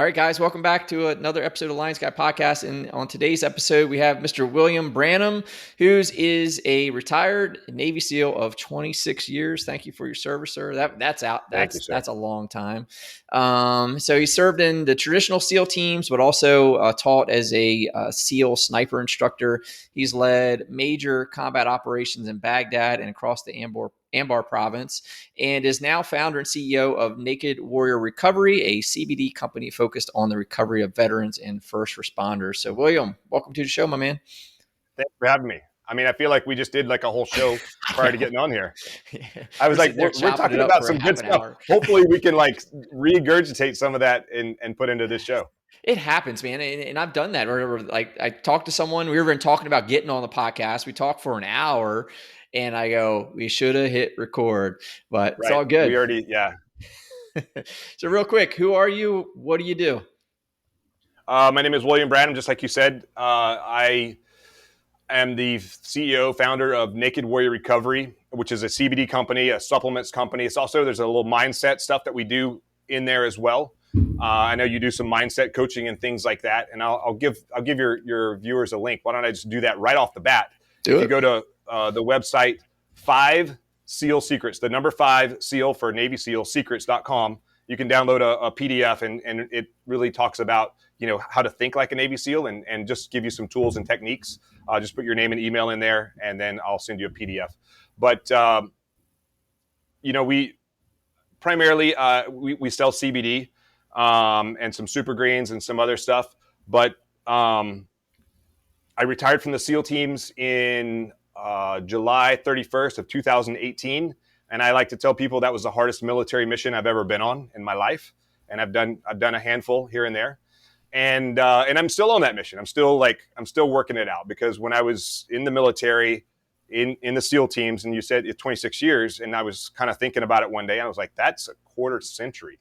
All right, guys, welcome back to another episode of Lions Guy Podcast. And on today's episode, we have Mr. William Branum, who is a retired Navy SEAL of 26 years. Thank you for your service, sir. That's out. Thank you, sir. That's a long time. So he served in the traditional SEAL teams, but also taught as a SEAL sniper instructor. He's led major combat operations in Baghdad and across the Anbar province, and is now founder and CEO of Naked Warrior Recovery, a CBD company focused on the recovery of veterans and first responders. So, William, welcome to the show, my man. Thanks for having me. I mean, I feel like we just did like a whole show prior to getting on here. Yeah. I was like, we're talking about some good stuff. Hopefully we can like regurgitate some of that and put into this show. It happens, man. And I've done that. Like I talked to someone, we were even talking about getting on the podcast. We talked for an hour and I go, we should have hit record, but it's all good. We already, yeah. So real quick, who are you? What do you do? My name is William Branum, just like you said. I am the CEO, founder of Naked Warrior Recovery, which is a CBD company, a supplements company. It's also, there's a little mindset stuff that we do in there as well. I know you do some mindset coaching and things like that, and I'll give your viewers a link. Why don't I just do that right off the bat? Do it. If you go to the website 5 SEAL Secrets, the number 5 SEAL for Navy SEAL Secrets.com, you can download a PDF and it really talks about how to think like a Navy SEAL and just give you some tools and techniques. Just put your name and email in there, and then I'll send you a PDF. But we primarily we sell CBD. And some super greens and some other stuff. But I retired from the SEAL teams in July 31st of 2018. And I like to tell people that was the hardest military mission I've ever been on in my life. And I've done a handful here and there. And I'm still on that mission. I'm still working it out, because when I was in the military in the SEAL teams, and you said it's 26 years, and I was kind of thinking about it one day, and I was like, that's a quarter century.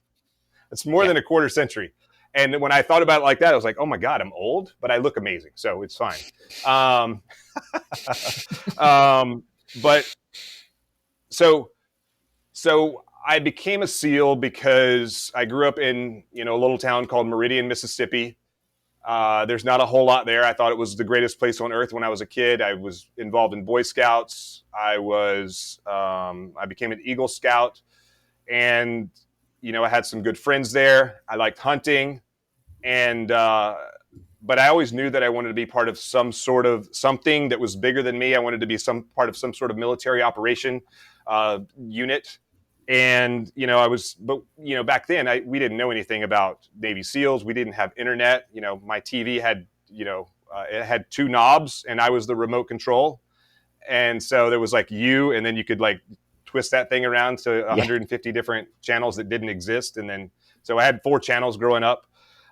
It's more than a quarter century. And when I thought about it like that, I was like, oh my God, I'm old, but I look amazing. So it's fine. But so I became a SEAL because I grew up in, a little town called Meridian, Mississippi. There's not a whole lot there. I thought it was the greatest place on earth when I was a kid. I was involved in Boy Scouts. I became an Eagle Scout, and I had some good friends there. I liked hunting, but I always knew that I wanted to be part of some sort of something that was bigger than me. I wanted to be part of some sort of military operation unit. And back then we didn't know anything about Navy SEALs. We didn't have internet. My TV had it had 2 knobs, and I was the remote control. And so there was like and then you could like twist that thing around to 150 different channels that didn't exist. And then, so I had 4 channels growing up,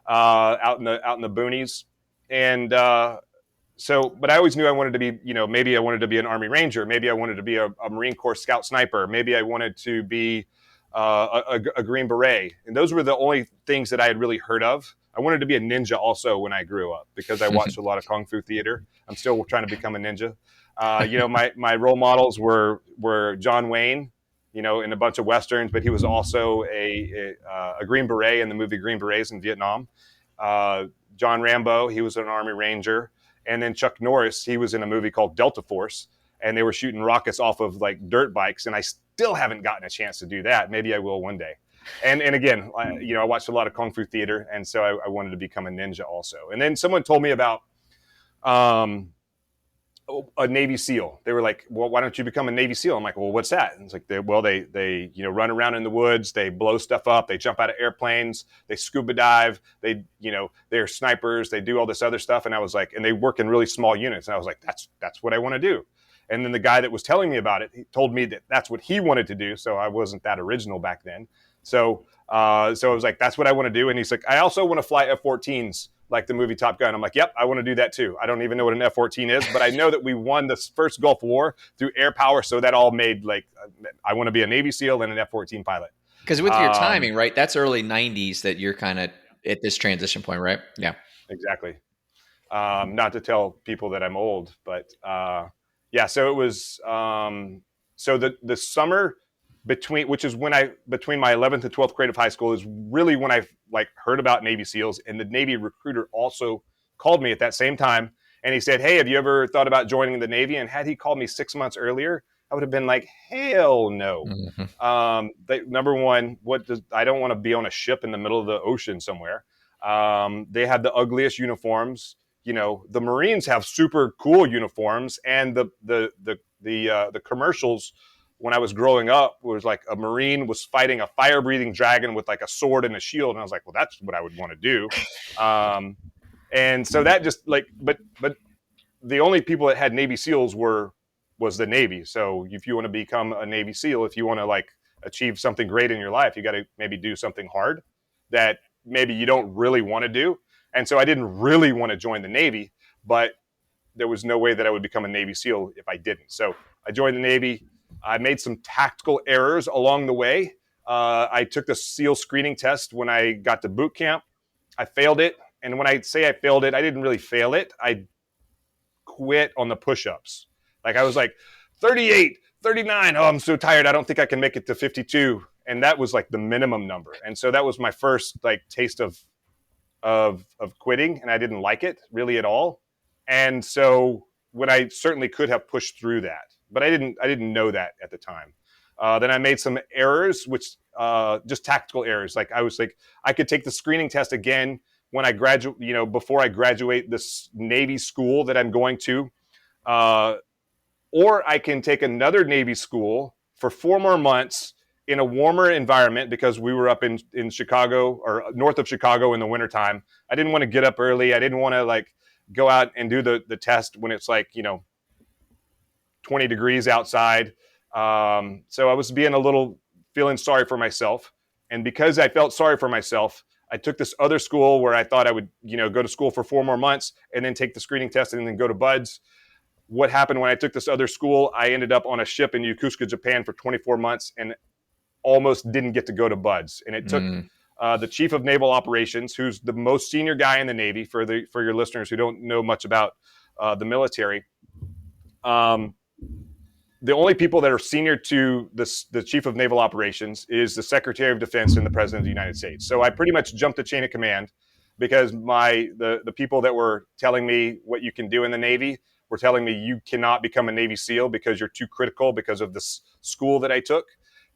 out in the boonies. And, but I always knew I wanted to be, maybe I wanted to be an Army Ranger. Maybe I wanted to be a Marine Corps Scout Sniper. Maybe I wanted to be a Green Beret. And those were the only things that I had really heard of. I wanted to be a ninja also when I grew up, because I watched a lot of Kung Fu theater. I'm still trying to become a ninja. My role models were John Wayne, in a bunch of Westerns, but he was also a Green Beret in the movie Green Berets in Vietnam. John Rambo, he was an Army Ranger. And then Chuck Norris, he was in a movie called Delta Force, and they were shooting rockets off of like dirt bikes. And I still haven't gotten a chance to do that. Maybe I will one day. And again, I watched a lot of Kung Fu theater, and so I wanted to become a ninja also. And then someone told me about a Navy SEAL. They were like, well, why don't you become a Navy SEAL? I'm like, well, what's that? And it's like, they run around in the woods, they blow stuff up, they jump out of airplanes, they scuba dive, they're snipers, they do all this other stuff. And I was like, and they work in really small units. And I was like, that's what I want to do. And then the guy that was telling me about it, he told me that that's what he wanted to do. So I wasn't that original back then. So I was like, that's what I want to do. And he's like, I also want to fly F-14s like the movie Top Gun. I'm like, yep, I want to do that too. I don't even know what an F-14 is, but I know that we won the first Gulf War through air power. So that all made I want to be a Navy SEAL and an F-14 pilot. Because with your timing, right? That's early 90s that you're kind of at this transition point, right? Yeah. Exactly. Not to tell people that I'm old, but so it was, so the summer which is between my 11th and 12th grade of high school is really when I like heard about Navy SEALs, and the Navy recruiter also called me at that same time, and he said, "Hey, have you ever thought about joining the Navy?" And had he called me 6 months earlier, I would have been like, "Hell no." Mhm. Number one, I don't want to be on a ship in the middle of the ocean somewhere. They had the ugliest uniforms. You know, the Marines have super cool uniforms, and the commercials when I was growing up was like a Marine was fighting a fire breathing dragon with like a sword and a shield, and I was like, well, that's what I would want to do. And so that just like, but the only people that had Navy SEALs was the Navy. So if you want to become a Navy SEAL, if you want to like achieve something great in your life, you got to maybe do something hard that maybe you don't really want to do. And so I didn't really want to join the Navy, but there was no way that I would become a Navy SEAL if I didn't. So I joined the Navy. I made some tactical errors along the way. I took the SEAL screening test when I got to boot camp. I failed it. And when I say I failed it, I didn't really fail it. I quit on the push-ups. Like I was like 38, 39. Oh, I'm so tired. I don't think I can make it to 52. And that was like the minimum number. And so that was my first like taste of quitting, and I didn't like it really at all. And so when I certainly could have pushed through that, but I didn't know that at the time. Then I made some errors, which just tactical errors. Like I was like, I could take the screening test again when I graduate, you know, before I graduate this Navy school that I'm going to, uh, or I can take another Navy school for 4 more months in a warmer environment because we were up in Chicago or north of Chicago in the wintertime. I didn't want to get up early. I didn't want to like go out and do the test when it's like, you know, 20 degrees outside. So I was being a little feeling sorry for myself. And because I felt sorry for myself, I took this other school where I thought I would, you know, go to school for 4 more months and then take the screening test and then go to Buds. What happened when I took this other school? I ended up on a ship in Yokosuka, Japan for 24 months and almost didn't get to go to Buds. And it took Mm. the chief of naval operations, who's the most senior guy in the Navy, for your listeners who don't know much about the military. The only people that are senior to the chief of naval operations is the Secretary of Defense and the President of the United States. So I pretty much jumped the chain of command because the people that were telling me what you can do in the Navy were telling me you cannot become a Navy SEAL because you're too critical because of this school that I took.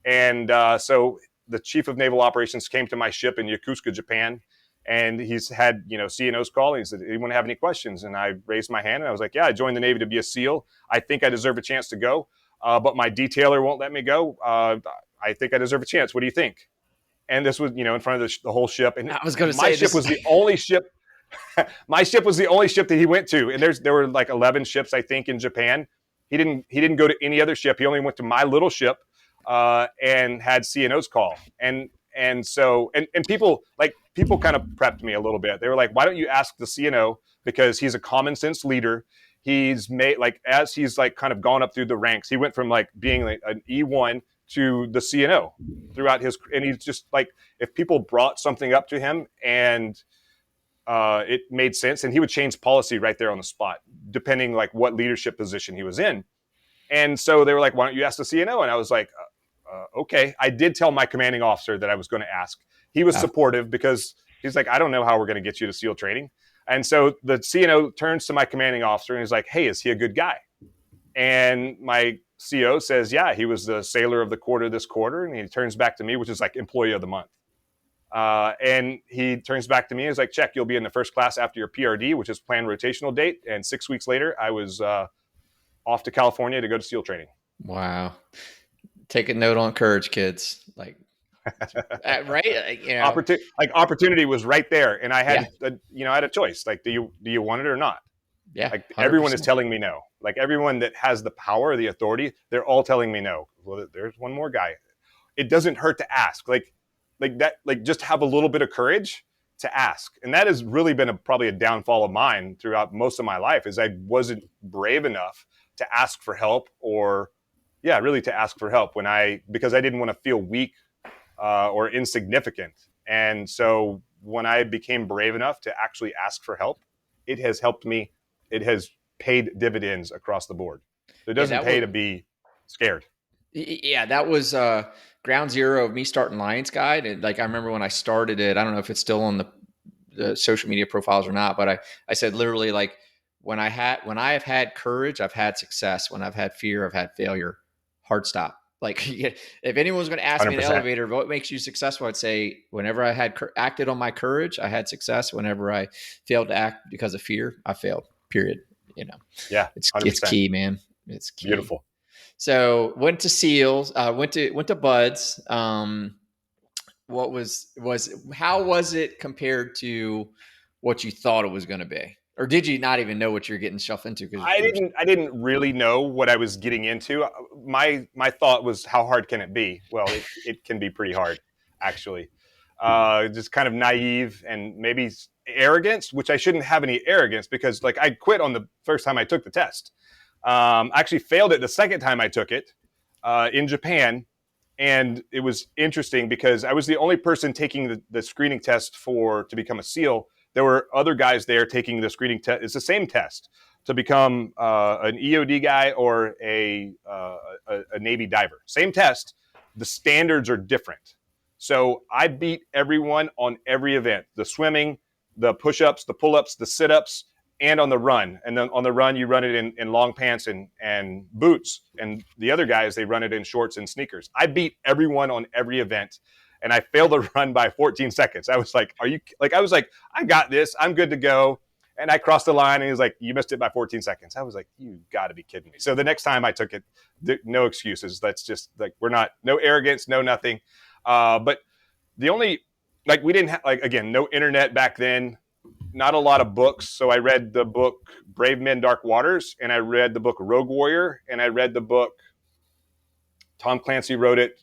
And so the chief of naval operations came to my ship in Yokosuka, Japan, and he's had, you know, CNOs call. He said, anyone have any questions? And I raised my hand and I was like, yeah, I joined the Navy to be a SEAL. I think I deserve a chance to go, but my detailer won't let me go. I think I deserve a chance. What do you think? And this was, you know, in front of the whole ship. And I was going to my say ship this. was the only ship. My ship was the only ship that he went to. And there were like 11 ships, I think, in Japan. He didn't go to any other ship. He only went to my little ship and had CNOs call. And so people kind of prepped me a little bit. They were like, why don't you ask the CNO, because he's a common sense leader. He's made like, as he's like kind of gone up through the ranks, he went from like being like an E1 to the CNO throughout his, and he's just like, if people brought something up to him and it made sense, and he would change policy right there on the spot, depending like what leadership position he was in. And so they were like, why don't you ask the CNO? And I was like, okay. I did tell my commanding officer that I was going to ask. He was supportive because he's like, I don't know how we're going to get you to SEAL training. And so the CNO turns to my commanding officer and he's like, hey, is he a good guy? And my CO says, yeah, he was the sailor of the quarter this quarter. And he turns back to me, which is like employee of the month. And he turns back to me and is like, check, you'll be in the first class after your PRD, which is planned rotational date. And 6 weeks later, I was off to California to go to SEAL training. Wow. Take a note on courage, kids. Like, right? You know, opportunity was right there, and I had, yeah, I had a choice. Like, do you want it or not? yeah, Like 100%. everyone is telling me no. Like everyone that has the power, the authority, they're all telling me no. Well, there's one more guy. It doesn't hurt to ask. Like that. Like just have a little bit of courage to ask, and that has really been probably a downfall of mine throughout most of my life. Is I wasn't brave enough to ask for help, or really to ask for help because I didn't want to feel weak or insignificant. And so when I became brave enough to actually ask for help, it has helped me. It has paid dividends across the board. It Yeah, doesn't pay to be scared. Yeah, that was ground zero of me starting Lions Guide. And like I remember when I started it, I don't know if it's still on the social media profiles or not, but I said literally like when I have had courage, I've had success. When I've had fear, I've had failure. Hard stop. Like if anyone's going to ask me in the 100%. elevator what makes you successful, I'd say whenever I had acted on my courage, I had success. Whenever I failed to act because of fear, I failed. Period. You know, Yeah, it's 100%. key, man. It's key. Beautiful. So went to SEALs, went to Buds. What was how was it compared to what you thought it was going to be, or did you not even know what you're getting yourself into? Because I didn't really know what I was getting into. My thought was, how hard can it be? Well, it can be pretty hard, actually. Just kind of naive and maybe arrogance, which I shouldn't have any arrogance, because like I quit on the first time I took the test. I actually failed it the second time I took it in Japan. And it was interesting because I was the only person taking the screening test to become a SEAL. There were other guys there taking the screening test. It's the same test to become an EOD guy or a Navy diver. Same test. The standards are different. So I beat everyone on every event: the swimming, the push-ups, the pull-ups, the sit-ups, and on the run. And then on the run, you run it in long pants and boots. And the other guys, they run it in shorts and sneakers. I beat everyone on every event. And I failed the run by 14 seconds. I was like, I got this. I'm good to go. And I crossed the line, and he was like, you missed it by 14 seconds. I was like, you got to be kidding me. So the next time I took it, no excuses. That's just like, no arrogance, no nothing. But the only, like, we didn't have, like, again, no internet back then, not a lot of books. So I read the book Brave Men, Dark Waters, and I read the book Rogue Warrior, and I read the book, Tom Clancy wrote it.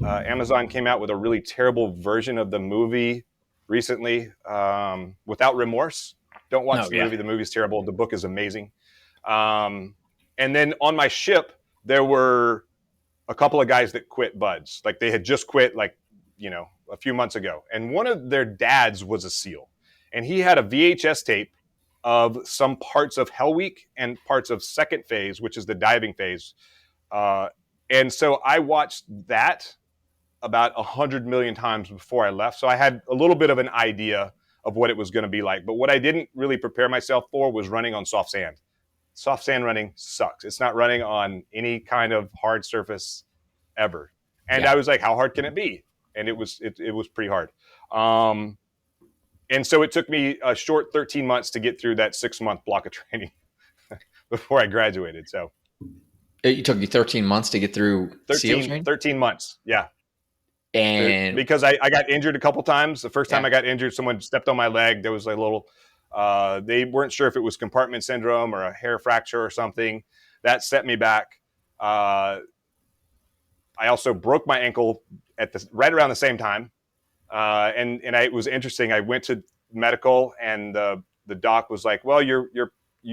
Amazon came out with a really terrible version of the movie recently, Without Remorse. Don't watch no, the yeah, movie. The movie's terrible. The book is amazing. And then on my ship, there were a couple of guys that quit Buds. Like they had just quit, like, a few months ago. And one of their dads was a SEAL. And he had a VHS tape of some parts of Hell Week and parts of Second Phase, which is the diving phase. And so I watched that about 100 million times before I left. So I had a little bit of an idea of what it was going to be like. But what I didn't really prepare myself for was running on soft sand. Soft sand running sucks. It's not running on any kind of hard surface ever. And yeah. I was like, how hard can it be? And it was pretty hard. And so it took me a short 13 months to get through that 6-month block of training before I graduated. So It took you 13 months to get through SEAL 13, training, 13 months. Yeah. and Because I got injured a couple times. The first time yeah, I got injured, someone stepped on my leg. There was a little, they weren't sure if it was compartment syndrome or a hair fracture or something. That set me back. I also broke my ankle right around the same time. It was interesting. I went to medical, and the doc was like, well, you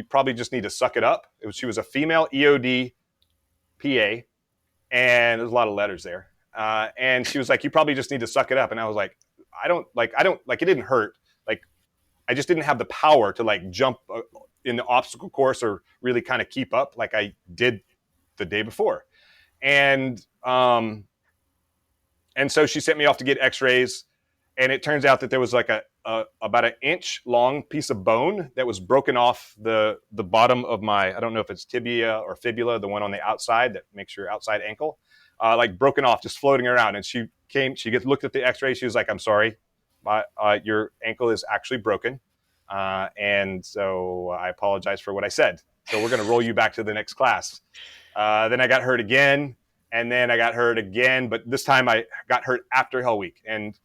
probably just need to suck it up. She was a female EOD PA, and there's a lot of letters there. And she was like, you probably just need to suck it up. And I was like, I don't like, it didn't hurt. Like, I just didn't have the power to like jump in the obstacle course or really kind of keep up like I did the day before. And so she sent me off to get x-rays, and it turns out that there was like about an inch long piece of bone that was broken off the bottom of my, I don't know if it's tibia or fibula, the one on the outside that makes your outside ankle, like broken off, just floating around. And she looked at the x-ray. She was like, I'm sorry, your ankle is actually broken. And so I apologize for what I said. So we're going to roll you back to the next class. Then I got hurt again. And then I got hurt again, but this time I got hurt after Hell Week. And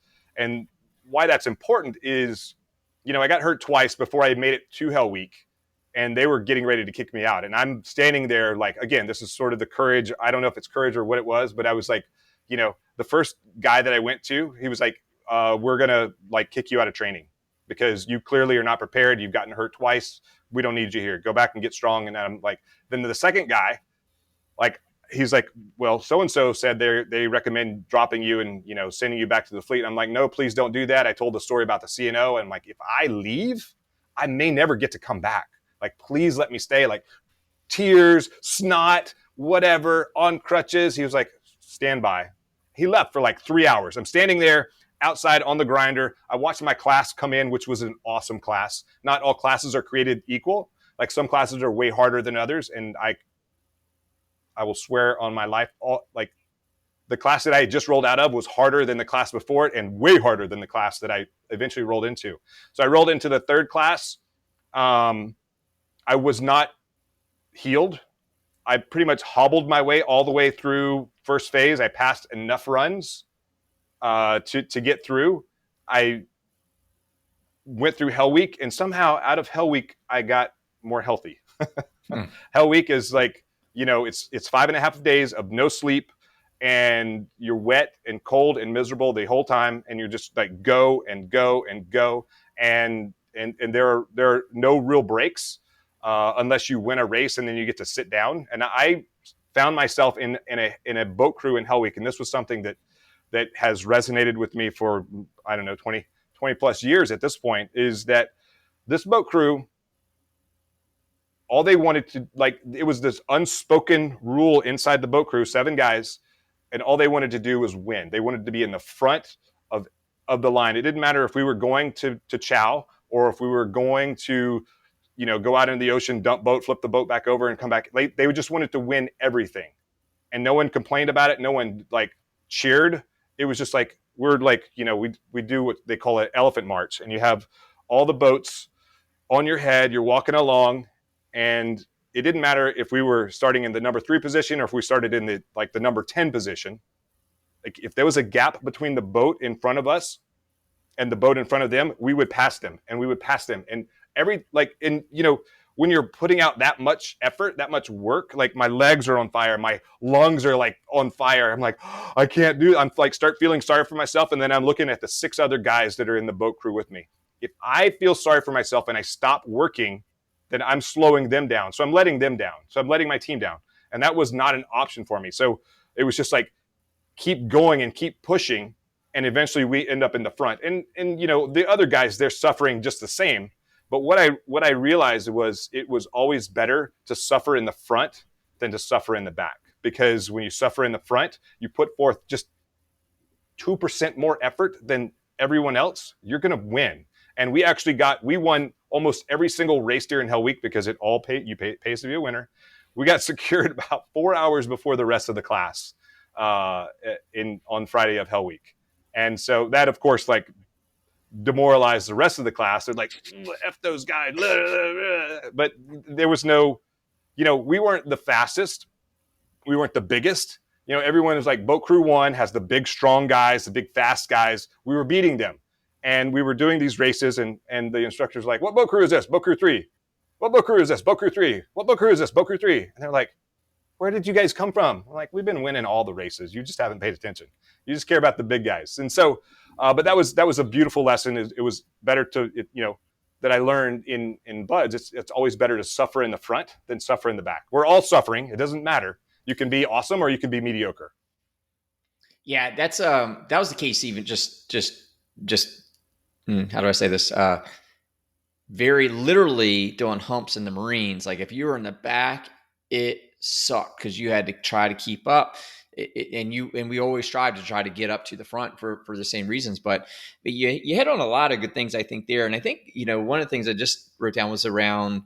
why that's important is, I got hurt twice before I made it to Hell Week, and they were getting ready to kick me out. And I'm standing there like, again, this is sort of the courage. I don't know if it's courage or what it was, but I was like, the first guy that I went to, he was like, we're going to like kick you out of training because you clearly are not prepared. You've gotten hurt twice. We don't need you here. Go back and get strong. And I'm like, then the second guy, like, he's like, well, so-and-so said they recommend dropping you and, sending you back to the fleet. I'm like, no, please don't do that. I told the story about the CNO. And I'm like, if I leave, I may never get to come back. Like, please let me stay. Like, tears, snot, whatever, on crutches. He was like, stand by. He left for like 3 hours. I'm standing there outside on the grinder. I watched my class come in, which was an awesome class. Not all classes are created equal. Like some classes are way harder than others. And I will swear on my life, like the class that I had just rolled out of was harder than the class before it and way harder than the class that I eventually rolled into. So I rolled into the third class. I was not healed. I pretty much hobbled my way all the way through first phase. I passed enough runs to get through. I went through Hell Week, and somehow out of Hell Week, I got more healthy. Hell Week is like, it's 5.5 days of no sleep, and you're wet and cold and miserable the whole time, and you're just like go and go and go, and there are no real breaks unless you win a race, and then you get to sit down. And I found myself in a boat crew in Hell Week, and this was something that has resonated with me for, I don't know, 20 plus years at this point, is that this boat crew, all they wanted to, like, it was this unspoken rule inside the boat crew, 7 guys, and all they wanted to do was win. They wanted to be in the front of the line. It didn't matter if we were going to chow or if we were going to, go out into the ocean, dump boat, flip the boat back over and come back. They just wanted to win everything. And no one complained about it. No one like cheered. It was just like, we're like, we do what they call an elephant march, and you have all the boats on your head, you're walking along, and it didn't matter if we were starting in the number 3 position or if we started in the number 10 position. Like if there was a gap between the boat in front of us and the boat in front of them, we would pass them, and we would pass them. And when you're putting out that much effort, that much work, like my legs are on fire, my lungs are like on fire. I'm like, oh, I can't do it. I'm like, start feeling sorry for myself. And then I'm looking at the 6 other guys that are in the boat crew with me. If I feel sorry for myself and I stop working, then I'm slowing them down. So I'm letting them down. So I'm letting my team down. And that was not an option for me. So it was just like, keep going and keep pushing. And eventually we end up in the front. And the other guys, they're suffering just the same. But what I realized was it was always better to suffer in the front than to suffer in the back. Because when you suffer in the front, you put forth just 2% more effort than everyone else, you're going to win. And we won almost every single race during Hell Week because it all pays to be a winner. We got secured about 4 hours before the rest of the class on Friday of Hell Week. And so that, of course, like demoralize the rest of the class. They're like, F those guys. But there was no, we weren't the fastest. We weren't the biggest. Everyone was like, boat crew 1 has the big, strong guys, the big, fast guys. We were beating them. And we were doing these races, and the instructor's like, what boat crew is this? Boat crew 3. What boat crew is this? Boat crew 3. What boat crew is this? Boat crew 3. And they're like, where did you guys come from? I'm like, we've been winning all the races. You just haven't paid attention. You just care about the big guys. And so, but that was a beautiful lesson. It was better that I learned in BUD/S. It's always better to suffer in the front than suffer in the back. We're all suffering. It doesn't matter. You can be awesome or you can be mediocre. Yeah, that was the case. Even just how do I say this? Very literally doing humps in the Marines. Like if you were in the back, it sucked because you had to try to keep up. And we always strive to try to get up to the front for the same reasons. But you hit on a lot of good things, I think, there. And I think, one of the things I just wrote down was around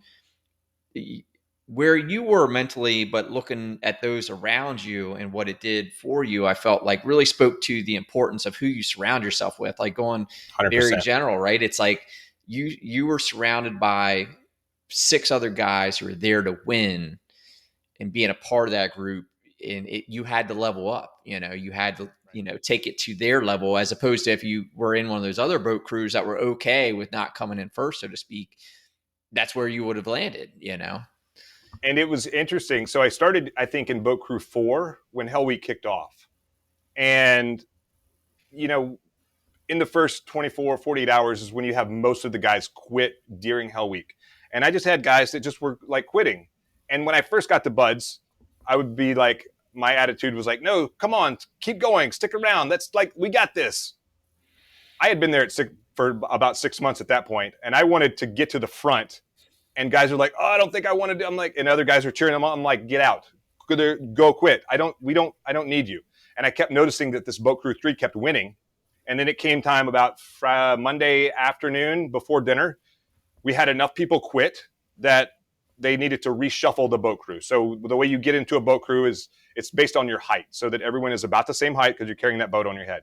where you were mentally, but looking at those around you and what it did for you, I felt like really spoke to the importance of who you surround yourself with, like going 100%. Very general, right? It's like you were surrounded by 6 other guys who were there to win, and being a part of that group, and you had to level up, you had to, take it to their level, as opposed to if you were in one of those other boat crews that were okay with not coming in first, so to speak, that's where you would have landed, And it was interesting. So I started, I think, in boat crew 4 when Hell Week kicked off. And, in the first 24, 48 hours is when you have most of the guys quit during Hell Week. And I just had guys that just were like quitting. And when I first got to BUD/S, I would be like, my attitude was like, no, come on, keep going, stick around. That's like, we got this. I had been there for about 6 months at that point, and I wanted to get to the front. And guys are like, oh, I don't think I want to do. I'm like, and other guys are cheering them on. I'm like, get out, go quit. I don't need you. And I kept noticing that this boat crew 3 kept winning. And then it came time about Monday afternoon before dinner. We had enough people quit that they needed to reshuffle the boat crew. So the way you get into a boat crew is it's based on your height, so that everyone is about the same height because you're carrying that boat on your head.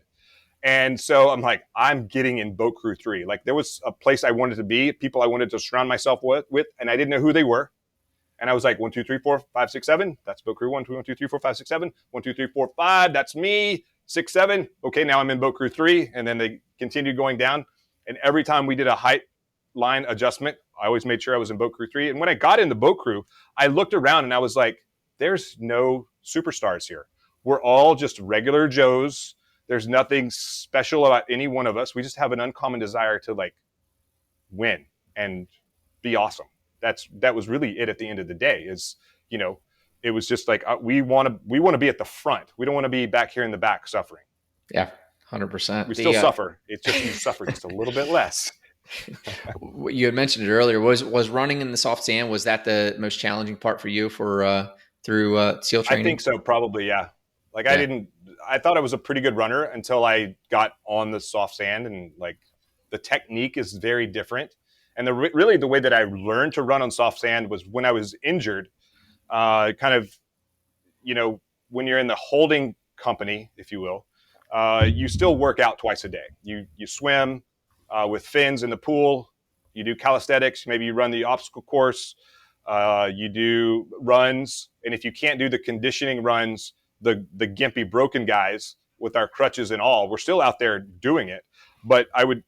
And so I'm like, I'm getting in boat crew 3. Like, there was a place I wanted to be, people I wanted to surround myself with, and I didn't know who they were. And I was like, 1, 2, 3, 4, 5, 6, 7. That's boat crew 1, 2, 1, 2, 3, 4, 5, 6, 7. 1, 2, 3, 4, 5. That's me. 6, 7. Okay, now I'm in boat crew 3. And then they continued going down. And every time we did a height line adjustment, I always made sure I was in boat crew 3. And when I got in the boat crew, I looked around and I was like, there's no superstars here. We're all just regular Joes. There's nothing special about any one of us. We just have an uncommon desire to like win and be awesome. That was really it at the end of the day. Is, it was just like, we want to be at the front. We don't want to be back here in the back suffering. Yeah, 100%. We still suffer. It's just you suffer just a little bit less. You had mentioned it earlier. Was running in the soft sand, was that the most challenging part for you through SEAL training? I think so, probably, yeah. Like, yeah. I thought I was a pretty good runner until I got on the soft sand, and like the technique is very different. And really the way that I learned to run on soft sand was when I was injured. Kind of, when you're in the holding company, if you will, you still work out twice a day. You swim with fins in the pool. You do calisthenics. Maybe you run the obstacle course. You do runs. And if you can't do the conditioning runs, the gimpy broken guys with our crutches and all, we're still out there doing it. But I would,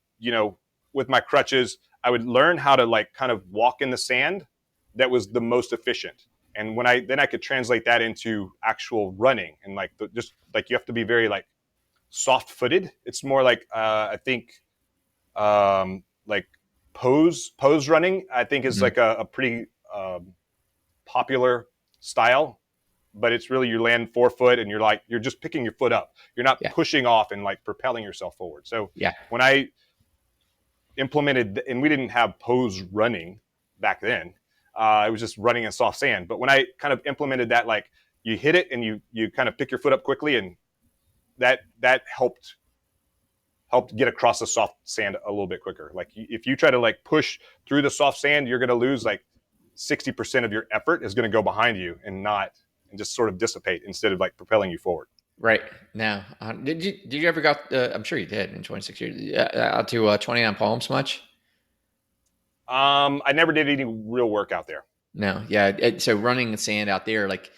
with my crutches, I would learn how to like kind of walk in the sand. That was the most efficient. And when I could translate that into actual running, and like just like you have to be very like soft footed. It's more like I think like pose running, I think is like a pretty popular style. But it's really, you land 4 foot and you're just picking your foot up. You're not pushing off and like propelling yourself forward. So when I implemented, and we didn't have pose running back then, it was just running in soft sand. But when I kind of implemented that, like you hit it and you kind of pick your foot up quickly, and that helped get across the soft sand a little bit quicker. Like if you try to like push through the soft sand, you're going to lose like 60% of your effort is going to go behind you and just sort of dissipate instead of like propelling you forward. Right. Now, did you ever got, I'm sure you did in 26 years, out to 29 Palms much? I never did any real work out there. No. Yeah. So running the sand out there, like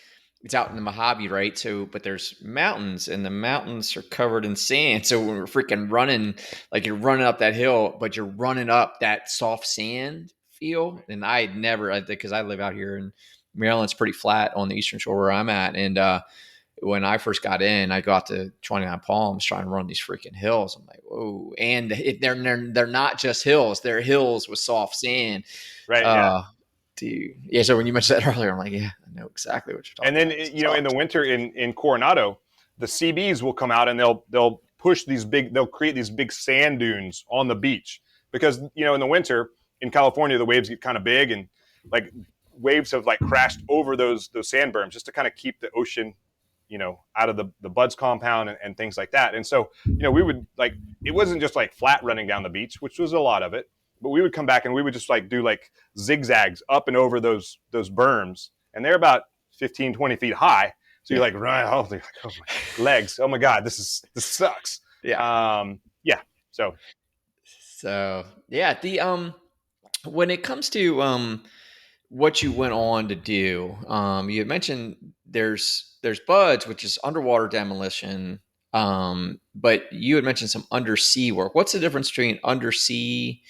it's out in the Mojave, right? So, but there's mountains, and the mountains are covered in sand. So when we're freaking running, like you're running up that hill, but you're running up that soft sand feel. And I never, because I live out here in Maryland, it's pretty flat on the eastern shore where I'm at. And when I first got in, I got to 29 Palms trying to run these freaking hills. I'm like, whoa. And they're not just hills. They're hills with soft sand. Right. Dude. Yeah. So when you mentioned that earlier, I'm like, yeah, I know exactly what you're talking about. And then, in the winter in Coronado, the CBs will come out and they'll create these big sand dunes on the beach, because, in the winter in California, the waves get kind of big, and like waves have like crashed over those sand berms just to kind of keep the ocean, out of the buds compound and things like that. And so, we would like, it wasn't just like flat running down the beach, which was a lot of it, but we would come back and we would just like do like zigzags up and over those berms, and they're about 15, 20 feet high. So you're like, right, oh my legs, oh my God, this sucks. Yeah. So yeah, the when it comes to what you went on to do, you had mentioned there's BUDS, which is underwater demolition, but you had mentioned some undersea work. What's the difference between undersea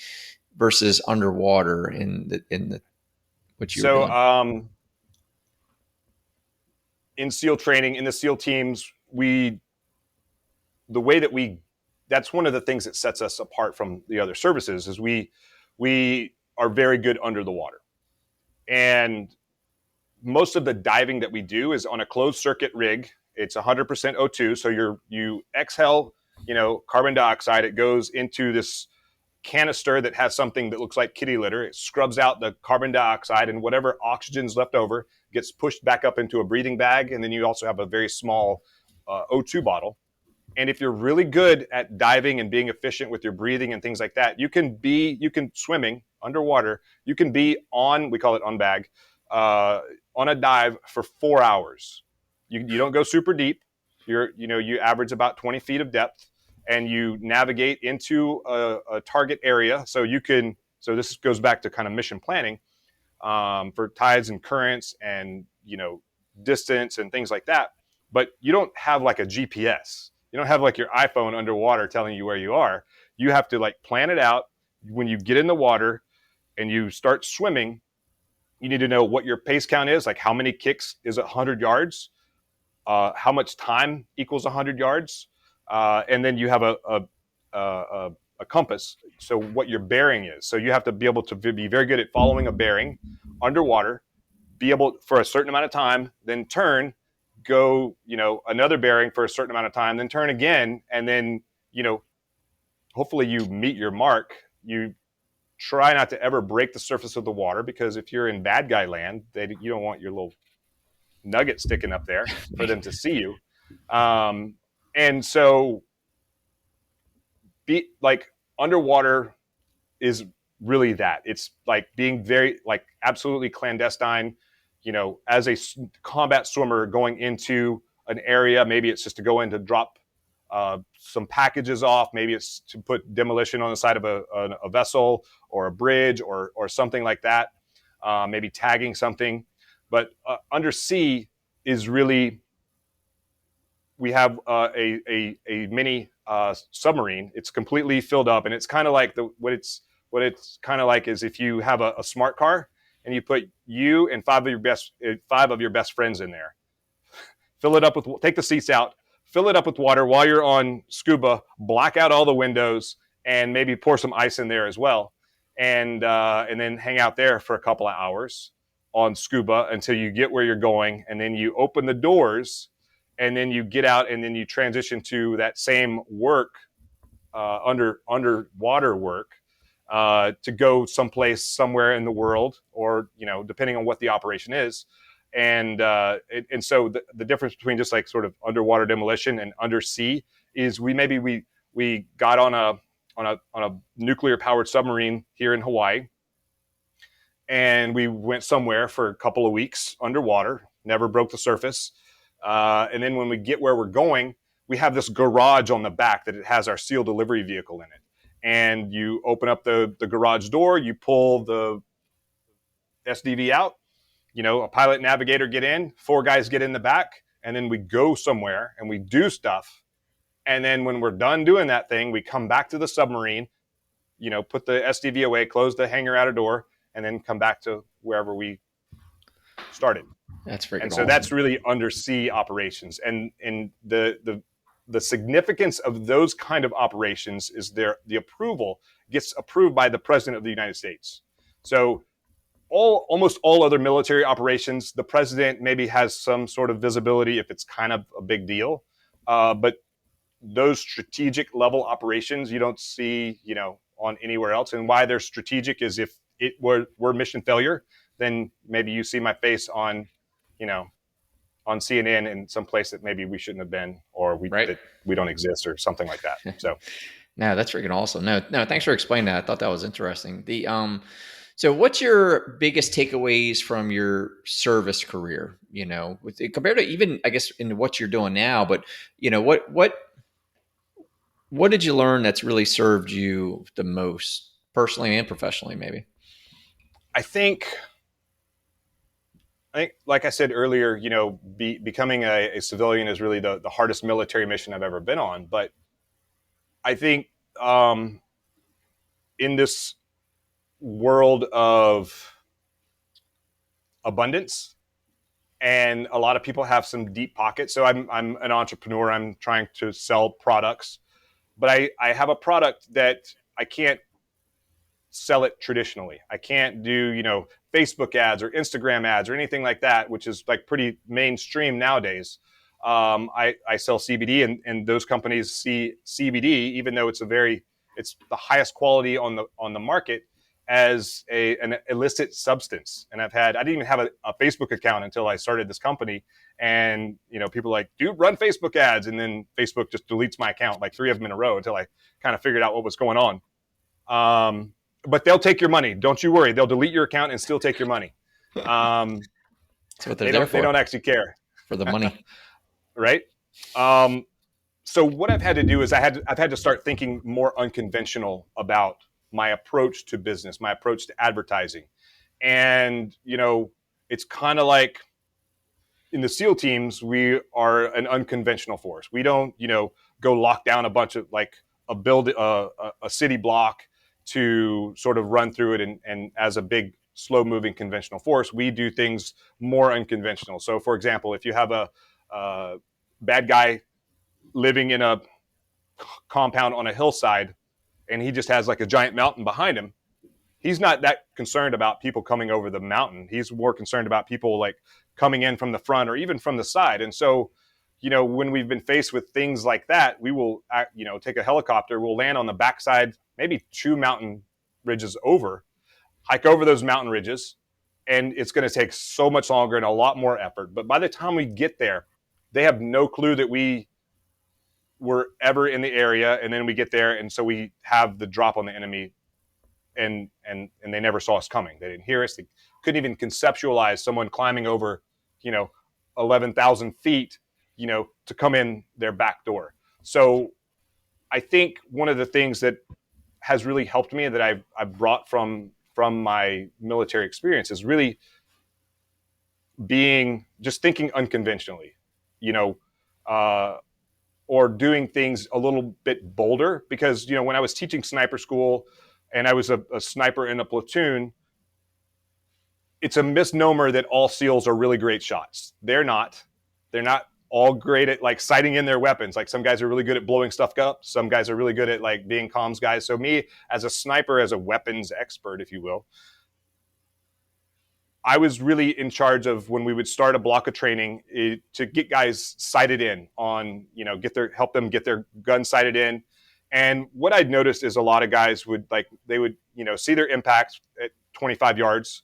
versus underwater in the what you were doing? In SEAL training, in the SEAL teams, that's one of the things that sets us apart from the other services is we are very good under the water. And most of the diving that we do is on a closed circuit rig. It's 100% O2. So you exhale, carbon dioxide. It goes into this canister that has something that looks like kitty litter. It scrubs out the carbon dioxide, and whatever oxygen's left over gets pushed back up into a breathing bag, and then you also have a very small O2 bottle. And if you're really good at diving and being efficient with your breathing and things like that, you can swimming underwater, you can be on, we call it on bag, on a dive for 4 hours. You don't go super deep. You average about 20 feet of depth, and you navigate into a target area. So this goes back to kind of mission planning for tides and currents and, distance and things like that. But you don't have like a GPS. You don't have like your iPhone underwater telling you where you are. You have to like plan it out. When you get in the water and you start swimming, you need to know what your pace count is, like how many kicks is 100 yards, how much time equals 100 yards, and then you have a compass, so what your bearing is. So you have to be able to be very good at following a bearing underwater, be able for a certain amount of time, then turn, go, another bearing for a certain amount of time, then turn again, and then, hopefully you meet your mark. You try not to ever break the surface of the water, because if you're in bad guy land, you don't want your little nugget sticking up there for them to see you. And so be like underwater is really that. It's like being very like absolutely clandestine, as a combat swimmer going into an area. Maybe it's just to go in to drop some packages off. Maybe it's to put demolition on the side of a vessel or a bridge or something like that. Maybe tagging something. But undersea is really, we have a mini submarine. It's completely filled up, and it's kind of like what it's kind of like is if you have a smart car and you put you and five of your best friends in there. Take the seats out, fill it up with water while you're on scuba, black out all the windows, and maybe pour some ice in there as well, and then hang out there for a couple of hours on scuba until you get where you're going, and then you open the doors, and then you get out, and then you transition to that same work, underwater work, to go somewhere in the world, or depending on what the operation is. And so the difference between just like sort of underwater demolition and undersea is we got on a nuclear powered submarine here in Hawaii, and we went somewhere for a couple of weeks underwater, never broke the surface. And then when we get where we're going, we have this garage on the back that it has our SEAL delivery vehicle in it. And you open up the garage door, you pull the SDV out, a pilot navigator get in, 4 guys get in the back, and then we go somewhere and we do stuff. And then when we're done doing that thing, we come back to the submarine, put the SDV away, close the hangar outer door, and then come back to wherever we started. That's freaking And so awesome. that's really undersea operations. And the significance of those kind of operations is the approval gets approved by the President of the United States. So almost all other military operations, the president maybe has some sort of visibility if it's kind of a big deal. But those strategic level operations you don't see, on anywhere else. And why they're strategic is if it were mission failure, then maybe you see my face on CNN in some place that maybe we shouldn't have been, or that we don't exist, or something like that. So, no, that's freaking awesome. No, thanks for explaining that. I thought that was interesting. So what's your biggest takeaways from your service career? Compared to even, I guess, in what you're doing now, but what did you learn that's really served you the most, personally and professionally, maybe? I think, like I said earlier, becoming a civilian is really the hardest military mission I've ever been on. But I think in this world of abundance, and a lot of people have some deep pockets. So I'm an entrepreneur. I'm trying to sell products, but I have a product that I can't sell it traditionally. I can't do, Facebook ads or Instagram ads or anything like that, which is like pretty mainstream nowadays. I sell CBD, and those companies see CBD, even though it's the highest quality on the market, as an illicit substance. And I didn't even have a Facebook account until I started this company. And, people are like, dude, run Facebook ads. And then Facebook just deletes my account, like 3 of them in a row, until I kind of figured out what was going on. But they'll take your money. Don't you worry. They'll delete your account and still take your money. That's what they're They there don't, they for, don't actually care. for the money. Right. So what I've had to do is I've had to start thinking more unconventional about my approach to business, my approach to advertising. And, it's kind of like in the SEAL teams, we are an unconventional force. We don't, go lock down a bunch of like a city block to sort of run through it. And as a big, slow moving conventional force, we do things more unconventional. So for example, if you have a bad guy living in a compound on a hillside and he just has like a giant mountain behind him, he's not that concerned about people coming over the mountain. He's more concerned about people like coming in from the front or even from the side. And so, when we've been faced with things like that, we will, take a helicopter, we'll land on the backside, maybe 2 mountain ridges over, hike over those mountain ridges. And it's going to take so much longer and a lot more effort. But by the time we get there, they have no clue that we were ever in the area. And then we get there. And so we have the drop on the enemy, and they never saw us coming. They didn't hear us. They couldn't even conceptualize someone climbing over, 11,000 feet, to come in their back door. So I think one of the things that has really helped me that I've brought from my military experience is really just thinking unconventionally, or doing things a little bit bolder. Because, when I was teaching sniper school and I was a sniper in a platoon, it's a misnomer that all SEALs are really great shots. They're not all great at like sighting in their weapons. Like some guys are really good at blowing stuff up. Some guys are really good at like being comms guys. So me as a sniper, as a weapons expert, if you will, I was really in charge of when we would start a block of training to get guys sighted in on, help them get their gun sighted in. And what I'd noticed is a lot of guys would see their impact at 25 yards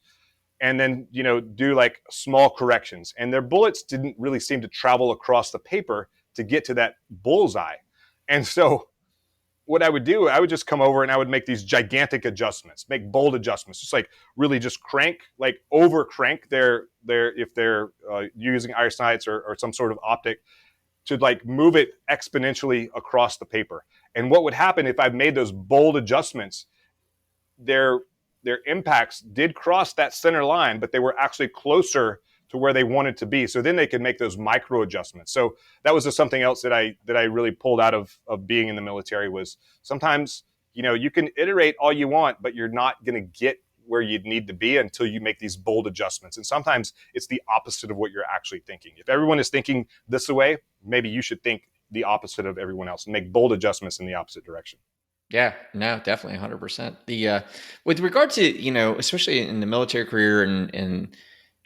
and then, do like small corrections. And their bullets didn't really seem to travel across the paper to get to that bullseye. And so what I would do, I would just come over and I would make these gigantic adjustments, make bold adjustments, just like really just crank, like over crank their if they're using iron sights or some sort of optic, to like move it exponentially across the paper. And what would happen if I made those bold adjustments, their impacts did cross that center line, but they were actually closer to where they wanted to be. So then they could make those micro adjustments. So that was just something else that I really pulled out of being in the military. Was sometimes, you can iterate all you want, but you're not going to get where you'd need to be until you make these bold adjustments. And sometimes it's the opposite of what you're actually thinking. If everyone is thinking this way, maybe you should think the opposite of everyone else and make bold adjustments in the opposite direction. Yeah, no, definitely 100%. With regard to, especially in the military career and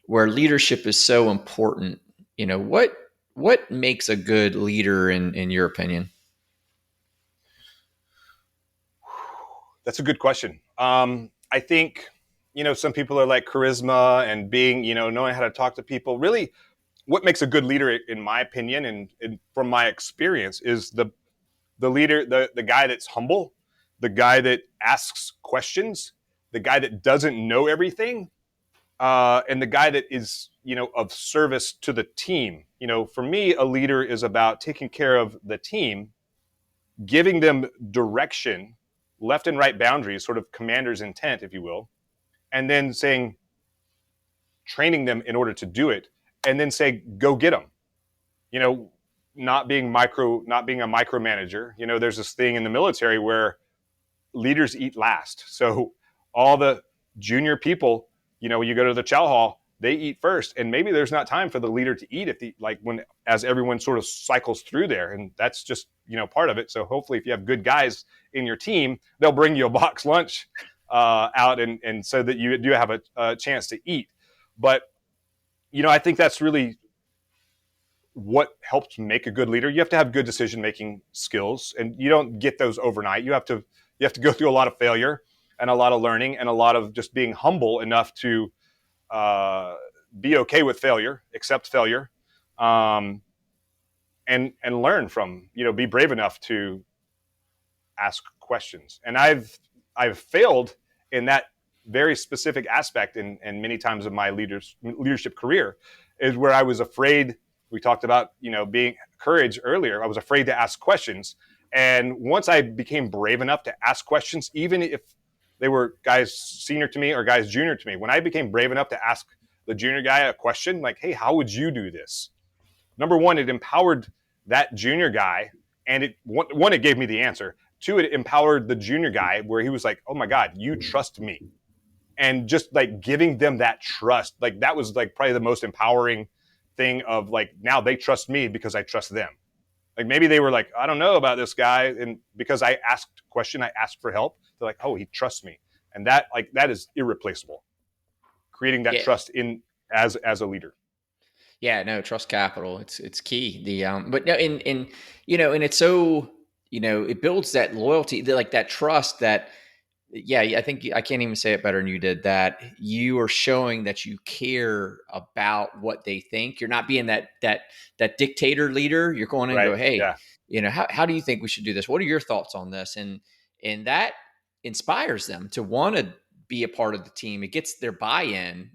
where leadership is so important, what makes a good leader in your opinion? That's a good question. I think, some people are like charisma and being, knowing how to talk to people. Really, what makes a good leader, in my opinion, and from my experience, is the leader, the guy that's humble, the guy that asks questions, the guy that doesn't know everything, and the guy that is, of service to the team. For me, a leader is about taking care of the team, giving them direction, left and right boundaries, sort of commander's intent, if you will, and then training them in order to do it, and then say, go get them. Not being a micromanager. There's this thing in the military where leaders eat last. So all the junior people, when you go to the chow hall, they eat first, and maybe there's not time for the leader to eat as everyone sort of cycles through there, and that's just part of it. So hopefully, if you have good guys in your team, they'll bring you a box lunch out, and so that you do have a chance to eat. But I think that's really what helps make a good leader. You have to have good decision making skills, and you don't get those overnight. You have to go through a lot of failure. and a lot of learning and a lot of just being humble enough to be okay with failure, accept failure, um, and learn from, be brave enough to ask questions. And I've failed in that very specific aspect, and many times of my leadership career is where I was afraid. We talked about, being courage earlier. I was afraid to ask questions. And once I became brave enough to ask questions, even if they were guys senior to me or guys junior to me, when I became brave enough to ask the junior guy a question like, hey, how would you do this? Number one, it empowered that junior guy, and it gave me the answer. Two, it empowered the junior guy where he was like, oh my God, you trust me. And just like giving them that trust, like that was like probably the most empowering thing of like, now they trust me because I trust them. Like maybe they were like, I don't know about this guy. And because I asked a question, I asked for help. They're like, oh, he trusts me. And that is irreplaceable. Creating that Yeah. trust in as a leader. Yeah, no, trust capital. It's key. But no, and it's so, it builds that loyalty, like that trust that, yeah, I think I can't even say it better than you did, that you are showing that you care about what they think. You're not being that dictator leader. You're going in and Right. go, hey, Yeah. how do you think we should do this? What are your thoughts on this? And that inspires them to want to be a part of the team. It gets their buy-in,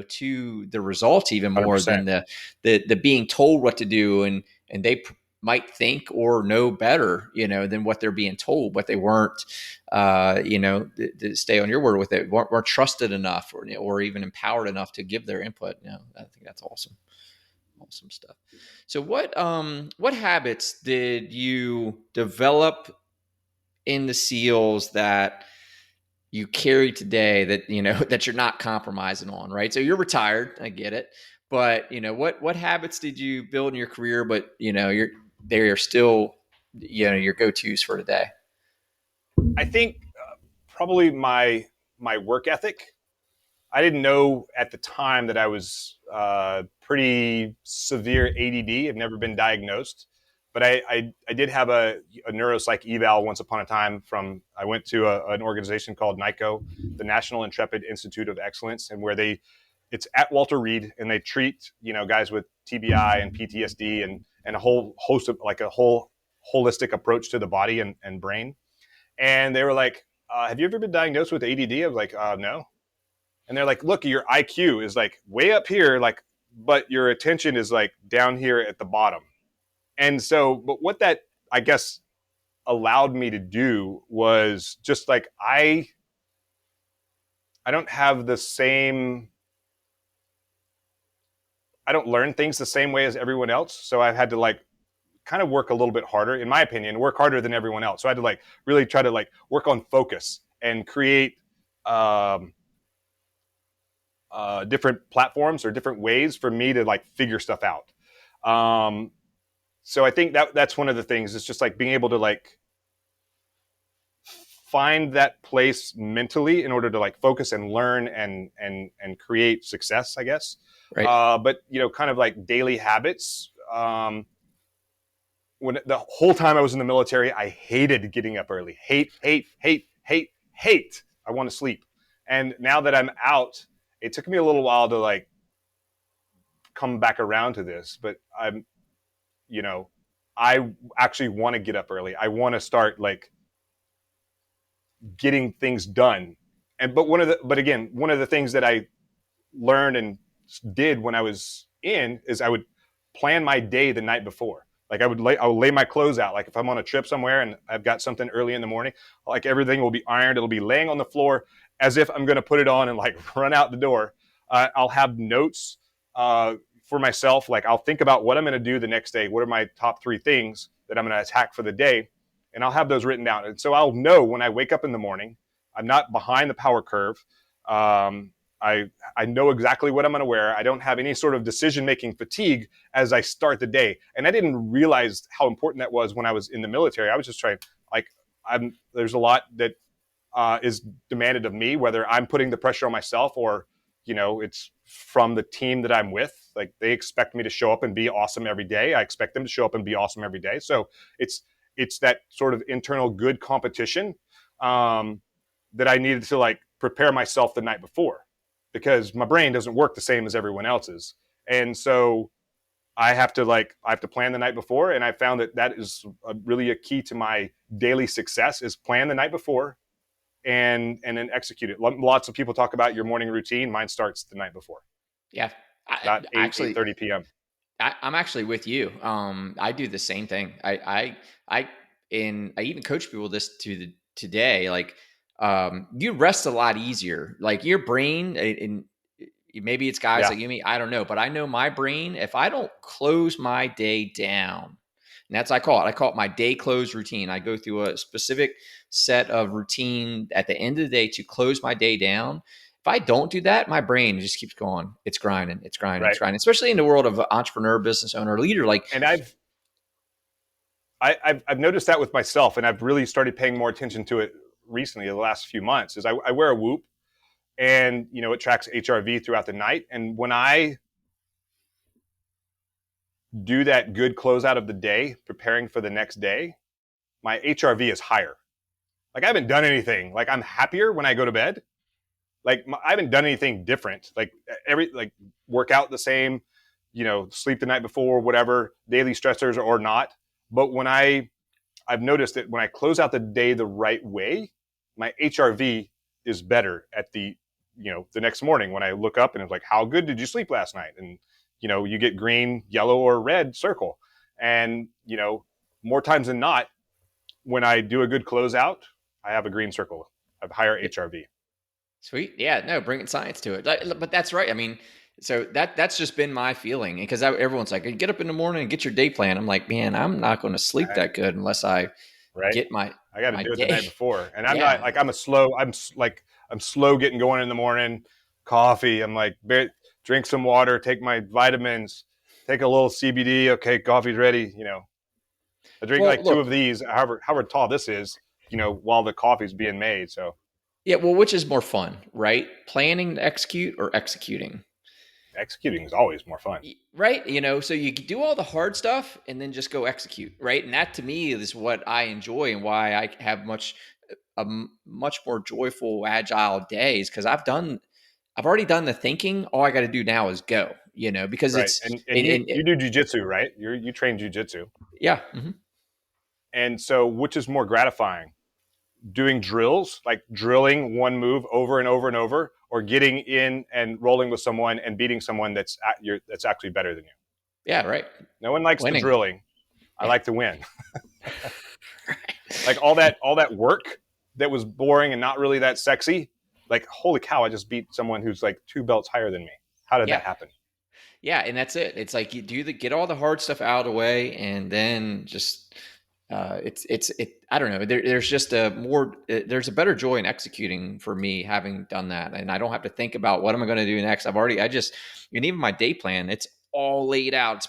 to the results even more 100%. than the being told what to do, and they might think or know better, than what they're being told, but they weren't, to stay on your word with it, weren't trusted enough or even empowered enough to give their input. I think that's awesome. Awesome stuff. So what habits did you develop in the SEALs that you carry today that that you're not compromising on, right? So you're retired, I get it, but what habits did you build in your career, but they are still your go-to's for today? I think probably my work ethic. I didn't know at the time that I was pretty severe ADD. I've never been diagnosed, but I did have a neuropsych eval once upon a time. I went to an organization called NICO, the National Intrepid Institute of Excellence, and it's at Walter Reed, and they treat guys with TBI and PTSD and a whole host of like a whole holistic approach to the body and brain. And they were like, "Have you ever been diagnosed with ADD?" I was like, "No." And they're like, look, your IQ is like way up here, like, but your attention is like down here at the bottom. And so, but what that, I guess, allowed me to do was just like, I don't have the same, I don't learn things the same way as everyone else. So I've had to like kind of work a little bit harder, in my opinion, work harder than everyone else. So I had to like really try to like work on focus and create, different platforms or different ways for me to like figure stuff out. So I think that's one of the things. It's just like being able to like find that place mentally in order to like focus and learn and create success, I guess. Right. But kind of like daily habits. When the whole time I was in the military, I hated getting up early. Hate. I want to sleep. And now that I'm out, it took me a little while to like come back around to this, but I actually want to get up early. I want to start like getting things done. But one of the things that I learned and did when I was in is I would plan my day the night before. Like I would lay my clothes out. Like if I'm on a trip somewhere and I've got something early in the morning, like everything will be ironed. It'll be laying on the floor as if I'm going to put it on and like run out the door. I'll have notes for myself. Like I'll think about what I'm going to do the next day. What are my top 3 things that I'm going to attack for the day? And I'll have those written down. And so I'll know when I wake up in the morning, I'm not behind the power curve. I know exactly what I'm going to wear. I don't have any sort of decision-making fatigue as I start the day. And I didn't realize how important that was when I was in the military. I was just trying, like, there's a lot that is demanded of me, whether I'm putting the pressure on myself or, it's from the team that I'm with. Like they expect me to show up and be awesome every day. I expect them to show up and be awesome every day. So it's that sort of internal good competition. that I needed to like prepare myself the night before, because my brain doesn't work the same as everyone else's. And so I have to plan the night before. And I found that that is really a key to my daily success, is plan the night before and then execute it. Lots of people talk about your morning routine. Mine starts the night before, Yeah. about 8, Actually, 8:30 p.m. I'm actually with you. I do the same thing. I, and I even coach people this today. Like, you rest a lot easier. Like your brain, and maybe it's guys Yeah, like you, me, I don't know, but I know my brain. If I don't close my day down, and that's I call it my day close routine. I go through a specific set of routine at the end of the day to close my day down. If I don't do that, my brain just keeps going. It's grinding. It's grinding. It's right. grinding. Especially in the world of entrepreneur, business owner, leader. Like, And I've noticed that with myself, and I've really started paying more attention to it recently, the last few months. Is I wear a Whoop, and it tracks HRV throughout the night. And when I do that good closeout of the day, preparing for the next day, my HRV is higher. Like I haven't done anything. Like I'm happier when I go to bed. Like I haven't done anything different. Like work out the same, sleep the night before, whatever, daily stressors or not. But I've noticed that when I close out the day the right way, my HRV is better at the next morning when I look up and it's like, how good did you sleep last night? And, you get green, yellow, or red circle. And, more times than not, when I do a good closeout, I have a green circle. I have higher HRV. sweet. Yeah, no, bringing science to it. But that's right. I mean, so that's just been my feeling, because everyone's like, get up in the morning and get your day plan. I'm like, man, I'm not going to sleep Right. that good unless I Right. get my I got to my do it the day. night before. And I'm not Yeah, like, I'm slow getting going in the morning. Coffee. I'm like, drink some water, take my vitamins, take a little CBD. Okay. Coffee's ready. I drink well, like two look, of these, however tall this is, while the coffee's being made. So yeah, well, which is more fun, right? Planning to execute or executing? executing is always more fun. Right? So you do all the hard stuff and then just go execute, right? And that to me is what I enjoy, and why I have much more joyful, agile days, because I've already done the thinking. All I got to do now is go, because Right. it's And you do jujitsu, right? You train jujitsu. yeah. Mhm. And so which is more gratifying? Doing drills, like drilling one move over and over and over, or getting in and rolling with someone and beating someone that's actually better than you. Yeah, right. No one likes the Winning. drilling. I Yeah. like to win. Like all that work that was boring and not really that sexy. Like holy cow, I just beat someone who's like 2 belts higher than me. How did that Yeah. happen? Yeah, and that's it. It's like you get all the hard stuff out of the way, and then just I don't know. There's just there's a better joy in executing for me, having done that, and I don't have to think about what am I going to do next. I just, and even my day plan, it's all laid out. It's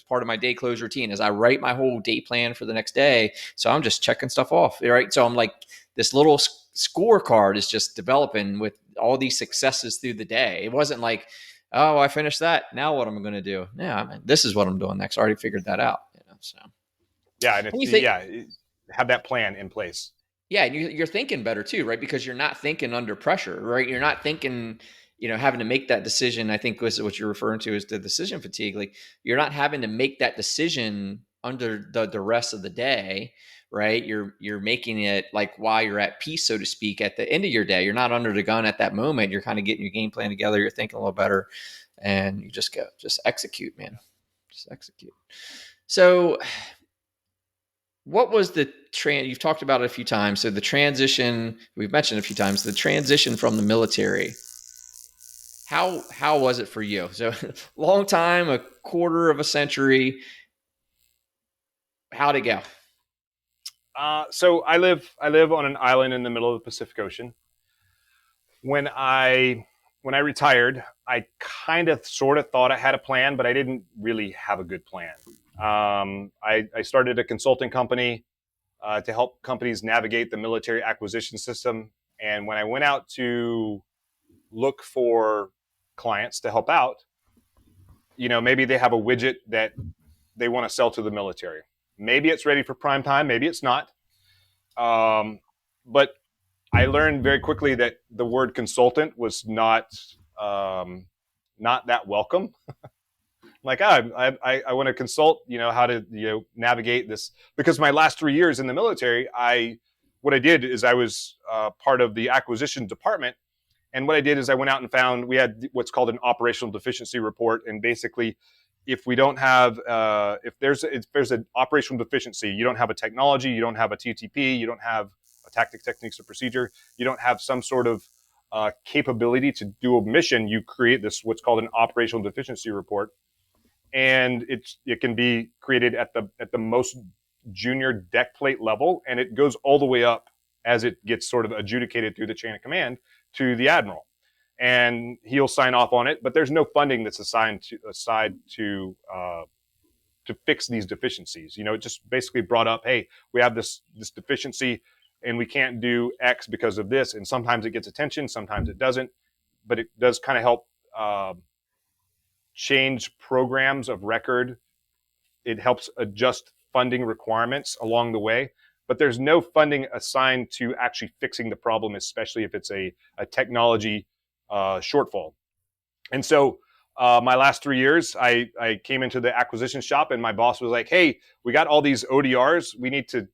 part of my day close routine as I write my whole day plan for the next day. So I'm just checking stuff off, right? So I'm like, this little scorecard is just developing with all these successes through the day. It wasn't like, oh, I finished that. Now what am I going to do? Yeah, I mean, this is what I'm doing next. I already figured that out. So, Yeah, and and it's you think, have that plan in place. yeah, and you're thinking better too, right? Because you're not thinking under pressure, right? You're not thinking, having to make that decision. I think was what you're referring to is the decision fatigue. Like you're not having to make that decision under the rest of the day, right? You're making it like while you're at peace, so to speak, at the end of your day. You're not under the gun at that moment. You're kind of getting your game plan together. You're thinking a little better, and you just execute, man, just execute. So what was the you've talked about it a few times, so the transition we've mentioned a few times, the transition from the military, how was it for you? So long time, a quarter of a century, how'd it go? So I live on an island in the middle of the Pacific Ocean. When I retired, I kind of sort of thought I had a plan, but I didn't really have a good plan. I started a consulting company to help companies navigate the military acquisition system. And when I went out to look for clients to help out, maybe they have a widget that they want to sell to the military. Maybe it's ready for prime time, maybe it's not. But I learned very quickly that the word consultant was not that welcome. Like, I want to consult, how to, navigate this, because my last 3 years in the military, what I did is I was part of the acquisition department. And what I did is I went out and found, we had what's called an operational deficiency report. And basically, if we don't have, if there's an operational deficiency, you don't have a technology, you don't have a TTP, you don't have a tactic, techniques, or procedure, you don't have some sort of capability to do a mission, you create this, what's called an operational deficiency report. And it can be created at the most junior deck plate level, and it goes all the way up as it gets sort of adjudicated through the chain of command to the admiral, and he'll sign off on it. But there's no funding that's aside to fix these deficiencies. It just basically brought up, hey, we have this deficiency, and we can't do X because of this. And sometimes it gets attention, sometimes it doesn't, but it does kind of help change programs of record. It helps adjust funding requirements along the way, but there's no funding assigned to actually fixing the problem, especially if it's a technology shortfall. And so my last 3 years, I came into the acquisition shop, and my boss was like, hey, we got all these ODRs. We need to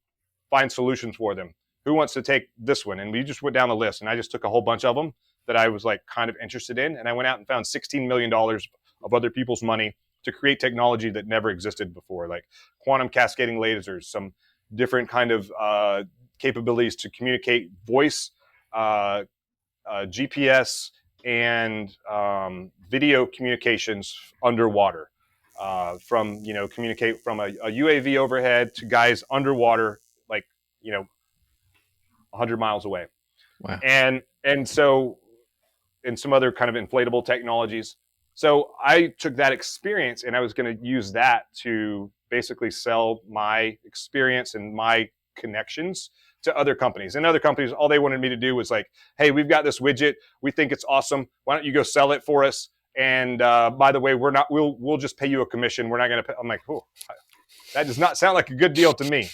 find solutions for them. Who wants to take this one? And we just went down the list, and I just took a whole bunch of them that I was like kind of interested in. And I went out and found $16 million of other people's money to create technology that never existed before, like quantum cascading lasers, some different kind of capabilities to communicate voice, GPS, and video communications underwater. From communicate from a UAV overhead to guys underwater, like 100 miles away. Wow. And so, and some other kind of inflatable technologies. So I took that experience, and I was going to use that to basically sell my experience and my connections to other companies. And other companies, all they wanted me to do was like, hey, we've got this widget. We think it's awesome. Why don't you go sell it for us? And by the way, we'll just pay you a commission. We're not going to pay. I'm like, oh, that does not sound like a good deal to me.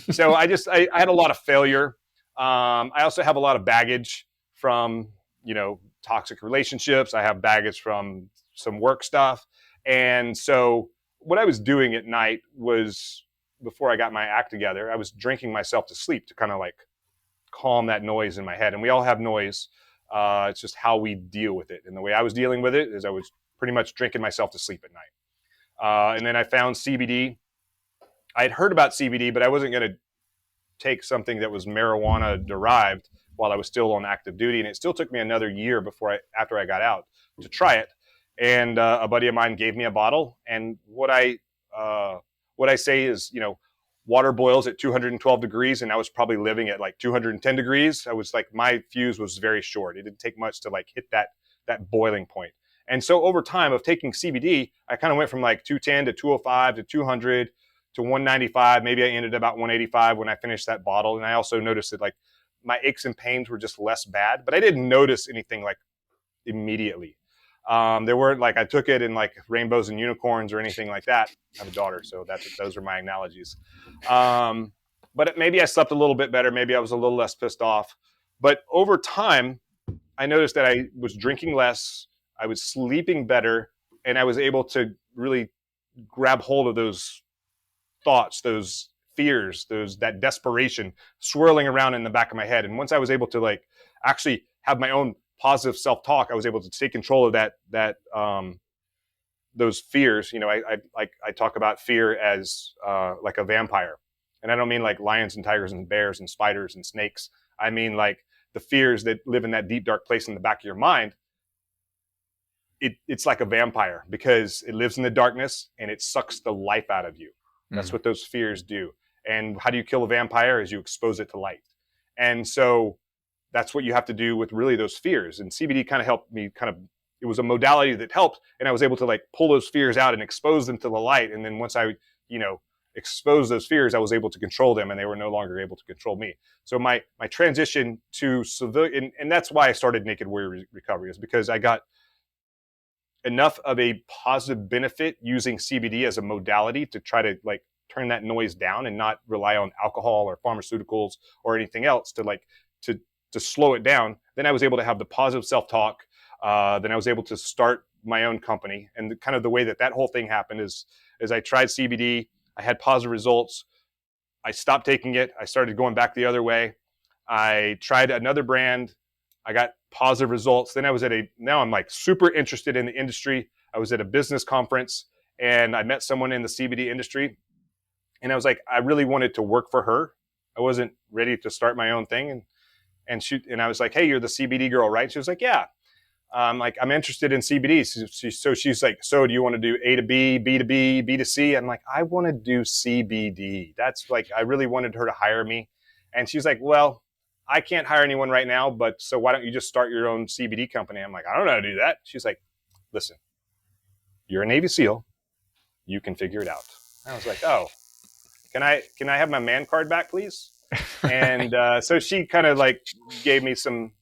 So I had a lot of failure. I also have a lot of baggage from, toxic relationships. I have baggage from some work stuff. And so what I was doing at night was, before I got my act together, I was drinking myself to sleep to kind of like calm that noise in my head. And we all have noise. It's just how we deal with it. And the way I was dealing with it is I was pretty much drinking myself to sleep at night. And then I found CBD. I had heard about CBD, but I wasn't going to take something that was marijuana derived while I was still on active duty. And it still took me another year after I got out to try it. And a buddy of mine gave me a bottle. And what I say is, water boils at 212 degrees, and I was probably living at like 210 degrees. I was like, my fuse was very short. It didn't take much to like hit that boiling point. And so over time of taking CBD, I kind of went from like 210 to 205 to 200 to 195. Maybe I ended about 185 when I finished that bottle. And I also noticed that like my aches and pains were just less bad, but I didn't notice anything like immediately. There weren't like I took it in like rainbows and unicorns or anything like that. I have a daughter, so those are my analogies. But maybe I slept a little bit better. Maybe I was a little less pissed off. But over time, I noticed that I was drinking less, I was sleeping better, and I was able to really grab hold of those thoughts, those fears, that desperation swirling around in the back of my head. And once I was able to like actually have my own positive self-talk, I was able to take control of those fears. I talk about fear as like a vampire, and I don't mean like lions and tigers and bears and spiders and snakes. I mean like the fears that live in that deep dark place in the back of your mind. It's like a vampire because it lives in the darkness and it sucks the life out of you. That's what those fears do. And how do you kill a vampire? Is you expose it to light. And so that's what you have to do with really those fears. And CBD kind of helped me it was a modality that helped. And I was able to like pull those fears out and expose them to the light. And then once I, exposed those fears, I was able to control them, and they were no longer able to control me. So my transition to civilian, and that's why I started Naked Warrior Recovery, is because I got enough of a positive benefit using CBD as a modality to try to like turn that noise down and not rely on alcohol or pharmaceuticals or anything else to to slow it down, then I was able to have the positive self-talk. Then I was able to start my own company. And kind of the way that that whole thing happened is I tried CBD. I had positive results. I stopped taking it. I started going back the other way. I tried another brand. I got positive results. Then I was now I'm like super interested in the industry. I was at a business conference and I met someone in the CBD industry. And I was like, I really wanted to work for her. I wasn't ready to start my own thing. And I was like, hey, you're the CBD girl, right? She was like, yeah. Like, I'm interested in CBD. So she's like, so do you want to do A to B, B to B, B to C? I'm like, I want to do CBD. That's like, I really wanted her to hire me. And she's like, well, I can't hire anyone right now, but so why don't you just start your own CBD company? I'm like, I don't know how to do that. She's like, listen, you're a Navy SEAL. You can figure it out. And I was like, oh, can I have my man card back, please? And so she kind of like gave me some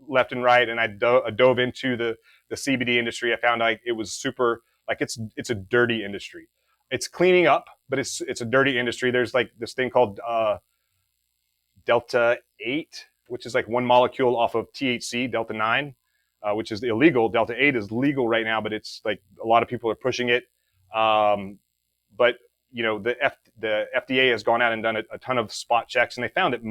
left and right, and I dove into the CBD industry. I found like it was super, like it's a dirty industry. It's cleaning up, but it's a dirty industry. There's like this thing called Delta 8, which is like one molecule off of THC, Delta 9, which is illegal. Delta 8 is legal right now, but it's like a lot of people are pushing it. But you know, the FDA has gone out and done a ton of spot checks, and they found that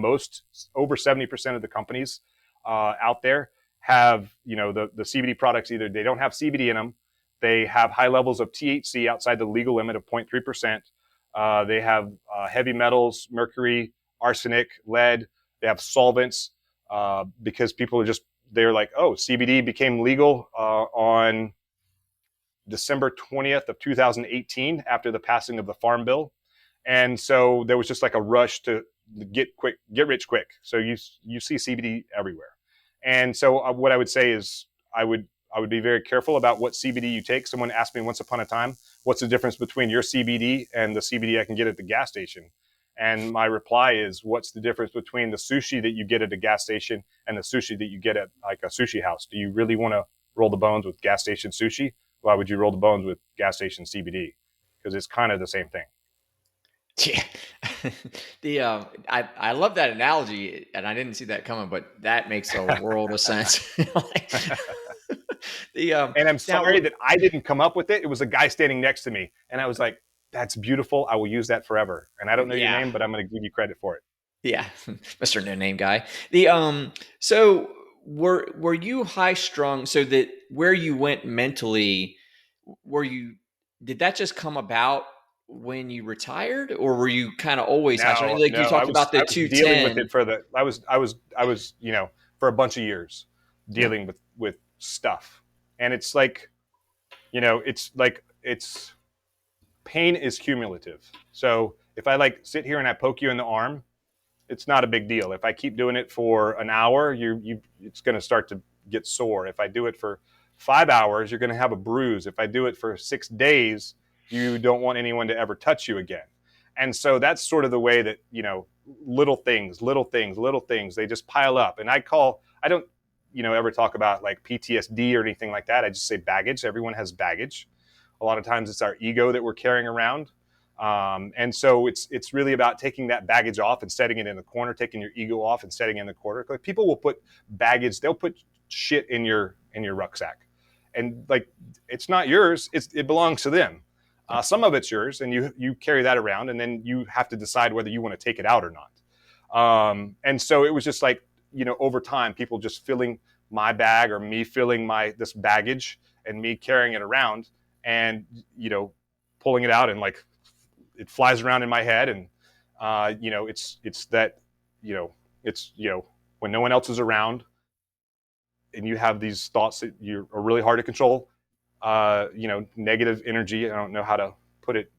over 70% of the companies out there have, you know, the CBD products, either they don't have CBD in them, they have high levels of THC outside the legal limit of 0.3%. They have heavy metals, mercury, arsenic, lead. They have solvents because people are they're like, oh, CBD became legal on December 20th of 2018 after the passing of the Farm Bill. And so there was just like a rush to get rich quick. So you see CBD everywhere. And so what I would say is I would be very careful about what CBD you take. Someone asked me once upon a time, what's the difference between your CBD and the CBD I can get at the gas station? And my reply is, what's the difference between the sushi that you get at a gas station and the sushi that you get at like a sushi house? Do you really want to roll the bones with gas station sushi? Why would you roll the bones with gas station CBD? Because it's kind of the same thing. Yeah. I love that analogy, and I didn't see that coming, but that makes a world of sense. Like, And I'm now, sorry that I didn't come up with it. It was a guy standing next to me, and I was like, "That's beautiful. I will use that forever." And I don't know your yeah, name, but I'm going to give you credit for it. yeah, Mr. No Name Guy. So were you high strung? So that where you went mentally, were you? Did that just come about when you retired, or were you kind of always high strung? No, Like you no, talked about the I was dealing with 210. it I was you know, for a bunch of years Yeah. dealing with stuff, and it's like, you know, it's pain is cumulative. So if I like sit here and I poke you in the arm, it's not a big deal. If I keep doing it for an hour, it's going to start to get sore. If I do it for 5 hours, you're going to have a bruise. If I do it for 6 days, you don't want anyone to ever touch you again. And so that's sort of the way that, you know, little things, they just pile up. And I don't, you know, ever talk about like PTSD or anything like that. I just say baggage. Everyone has baggage. A lot of times it's our ego that we're carrying around. And so it's really about taking that baggage off and setting it in the corner, taking your ego off and setting it in the corner. Like people will put baggage, they'll put shit in your rucksack, and like it's not yours, it belongs to them. Some of it's yours, and you carry that around, and then you have to decide whether you want to take it out or not. And so it was just like, you know, over time, people just filling my bag or me filling this baggage and me carrying it around, and you know, pulling it out and like it flies around in my head, and you know, it's that, you know, it's, you know, when no one else is around, and you have these thoughts that are really hard to control. You know, negative energy. I don't know how to put it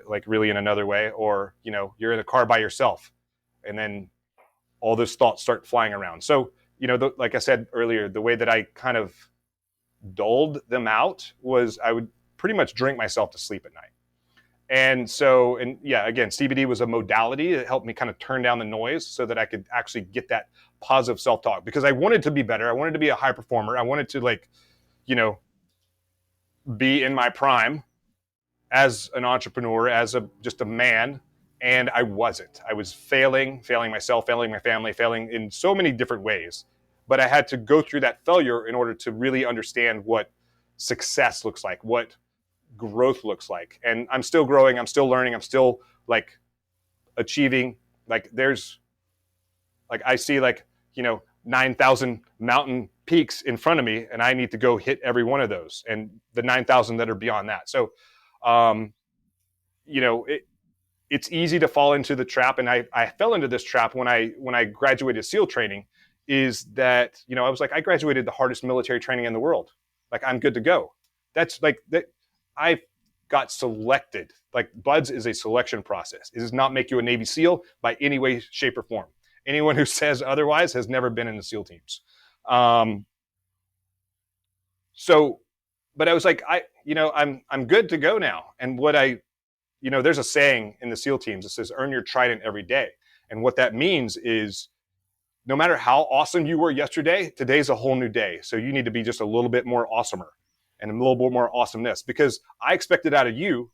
like really in another way. Or, you know, you're in a car by yourself, and then all those thoughts start flying around. So, you know, like I said earlier, the way that I kind of dulled them out was I would pretty much drink myself to sleep at night. And so, and yeah, again, CBD was a modality that helped me kind of turn down the noise so that I could actually get that positive self-talk, because I wanted to be better. I wanted to be a high performer. I wanted to, like, you know, be in my prime as an entrepreneur, as just a man, And I wasn't. I was failing myself, failing my family, failing in so many different ways. But I had to go through that failure in order to really understand what success looks like, what growth looks like. And I'm still growing, I'm still learning, I'm still like achieving. Like there's like I see like, 9,000 mountain peaks in front of me, and I need to go hit every one of those and the 9,000 that are beyond that. So um, you know, it's easy to fall into the trap, and I fell into this trap when I graduated SEAL training. Is that I was like, I graduated the hardest military training in the world, like I'm good to go. That's like that. I got selected. Like BUDS is a selection process. It does not make you a Navy SEAL by any way, shape, or form. Anyone who says otherwise has never been in the SEAL teams. Um, so, but I was like, I'm good to go now. And there's a saying in the SEAL teams that says, earn your trident every day. And what that means is no matter how awesome you were yesterday, today's a whole new day. So you need to be just a little bit more awesomer and a little bit more awesomeness, because I expect it out of you.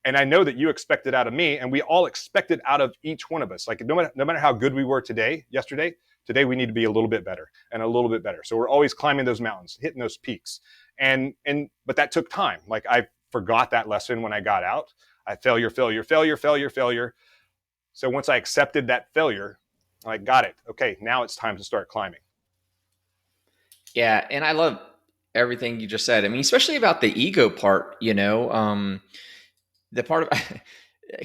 And I know that you expect it out of me, and we all expect it out of each one of us. Like no matter how good we were yesterday, today we need to be a little bit better and a little bit better. So we're always climbing those mountains, hitting those peaks. But that took time. Like I forgot that lesson when I got out. I failure. So once I accepted that failure, I got it. Okay, now it's time to start climbing. Yeah, and I love everything you just said. I mean, especially about the ego part, the part of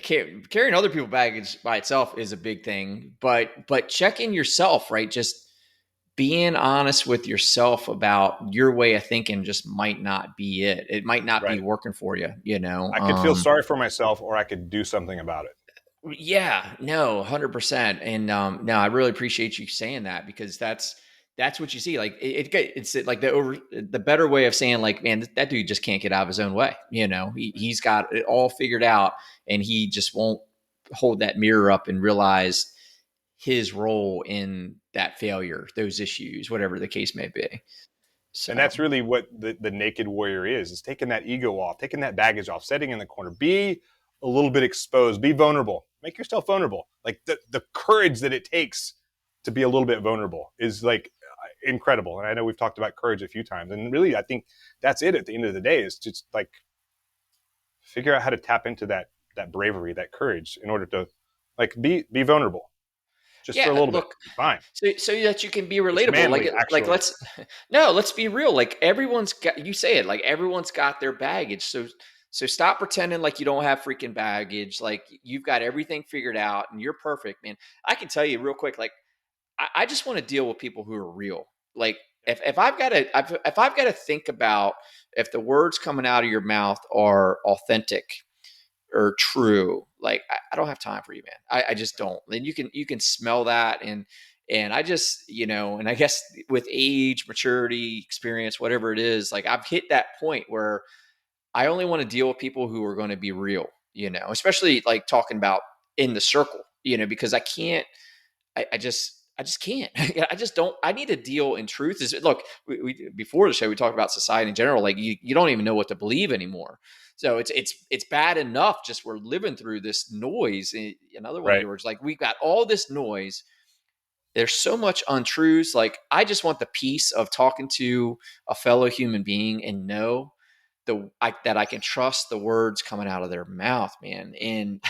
carrying other people's baggage by itself is a big thing, but checking yourself, right? Just being honest with yourself about your way of thinking just might not be it. It might not be Right. working for you, you know. I could feel sorry for myself, or I could do something about it. Yeah, no, 100%. And no, I really appreciate you saying that, because that's what you see. Like it's like the better way of saying, like, man, that dude just can't get out of his own way. He's got it all figured out, and he just won't hold that mirror up and realize his role in that failure, those issues, whatever the case may be. And So that's really what the naked warrior is taking that ego off, taking that baggage off, setting in the corner, be a little bit exposed, be vulnerable, make yourself vulnerable. Like the courage that it takes to be a little bit vulnerable is like incredible. And I know we've talked about courage a few times, and really I think that's it at the end of the day, is just like figure out how to tap into that bravery, that courage, in order to like be vulnerable just for a yeah, little bit. look, It's fine. so that you can be It's relatable. manly, Like actually. let's no, let's be real. Like everyone's got, you say it, like everyone's got their baggage. So stop pretending like you don't have freaking baggage. Like you've got everything figured out and you're perfect, man. I can tell you real quick, like I just want to deal with people who are real. Like if I've got to think about if the words coming out of your mouth are authentic or true, like I don't have time for you, man. I just don't. And you can smell that, and I just, and I guess with age, maturity, experience, whatever it is, like I've hit that point where I only want to deal with people who are going to be real, especially like talking about in the circle, because I can't I just can't. I just don't. I need to deal in truth. Is look, before the show we talked about society in general. Like you don't even know what to believe anymore. So it's bad enough just we're living through this noise. Another one of Right. yours, like we've got all this noise. There's so much untruths. Like I just want the peace of talking to a fellow human being and know that I can trust the words coming out of their mouth, man. And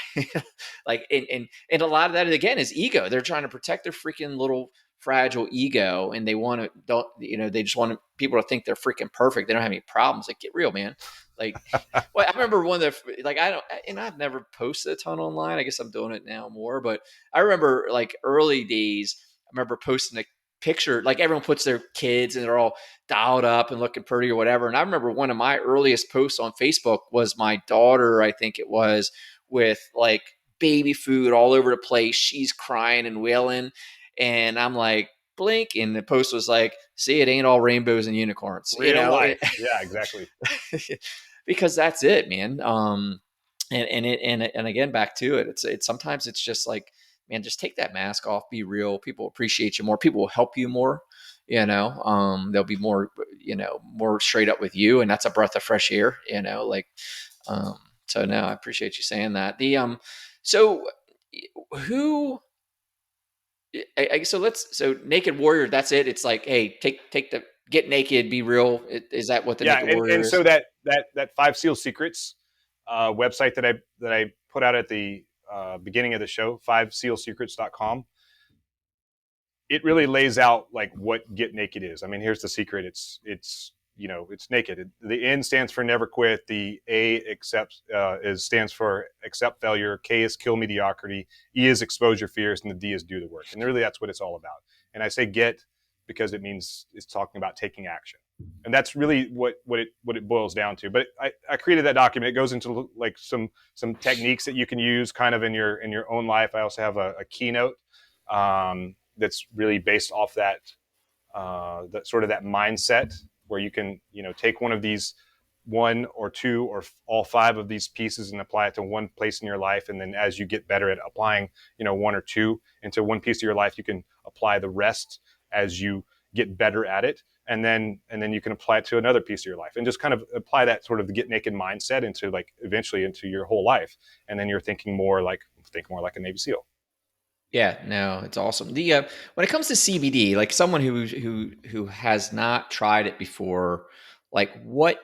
like, and a lot of that again is ego. They're trying to protect their freaking little fragile ego, and they want to don't, they just want people to think they're freaking perfect. They don't have any problems. Like, get real, man. Like, well, I remember one of the, like, I don't, and I've never posted a ton online. I guess I'm doing it now more, but I remember like early days, I remember posting a picture, like everyone puts their kids and they're all dialed up and looking pretty or whatever. And I remember one of my earliest posts on Facebook was my daughter, I think it was, with like baby food all over the place. She's crying and wailing. And I'm like, blink. And the post was like, see, it ain't all rainbows and unicorns, Real life. Yeah, exactly. because that's it, man. And again, back to it, it's sometimes it's just like, man, just take that mask off, be real. People appreciate you more. People will help you more. They'll be more, more straight up with you, and that's a breath of fresh air. Like, so no, I appreciate you saying that. So who? So Naked Warrior. That's it. It's like, hey, take the get naked, be real. Is that what the Yeah, Naked and Warrior so is? that Five Seal Secrets website that I put out at the beginning of the show, fivesealsecrets.com, it really lays out like what Get Naked is. I mean, here's the secret. It's it's naked. The N stands for never quit. The A accepts stands for accept failure. K is kill mediocrity. E is expose your fears, and the D is do the work. And really, that's what it's all about. And I say get because it means it's talking about taking action. And that's really what it boils down to. But I created that document. It goes into like some techniques that you can use kind of in your own life. I also have a keynote that's really based off that sort of that mindset where you can take one of these one or two or all five of these pieces and apply it to one place in your life, and then as you get better at applying one or two into one piece of your life, you can apply the rest as you get better at it, and then you can apply it to another piece of your life and just kind of apply that sort of the get naked mindset into like eventually into your whole life, and then you're thinking more like a Navy SEAL. Yeah, no, it's awesome. The when it comes to CBD, like someone who has not tried it before, like what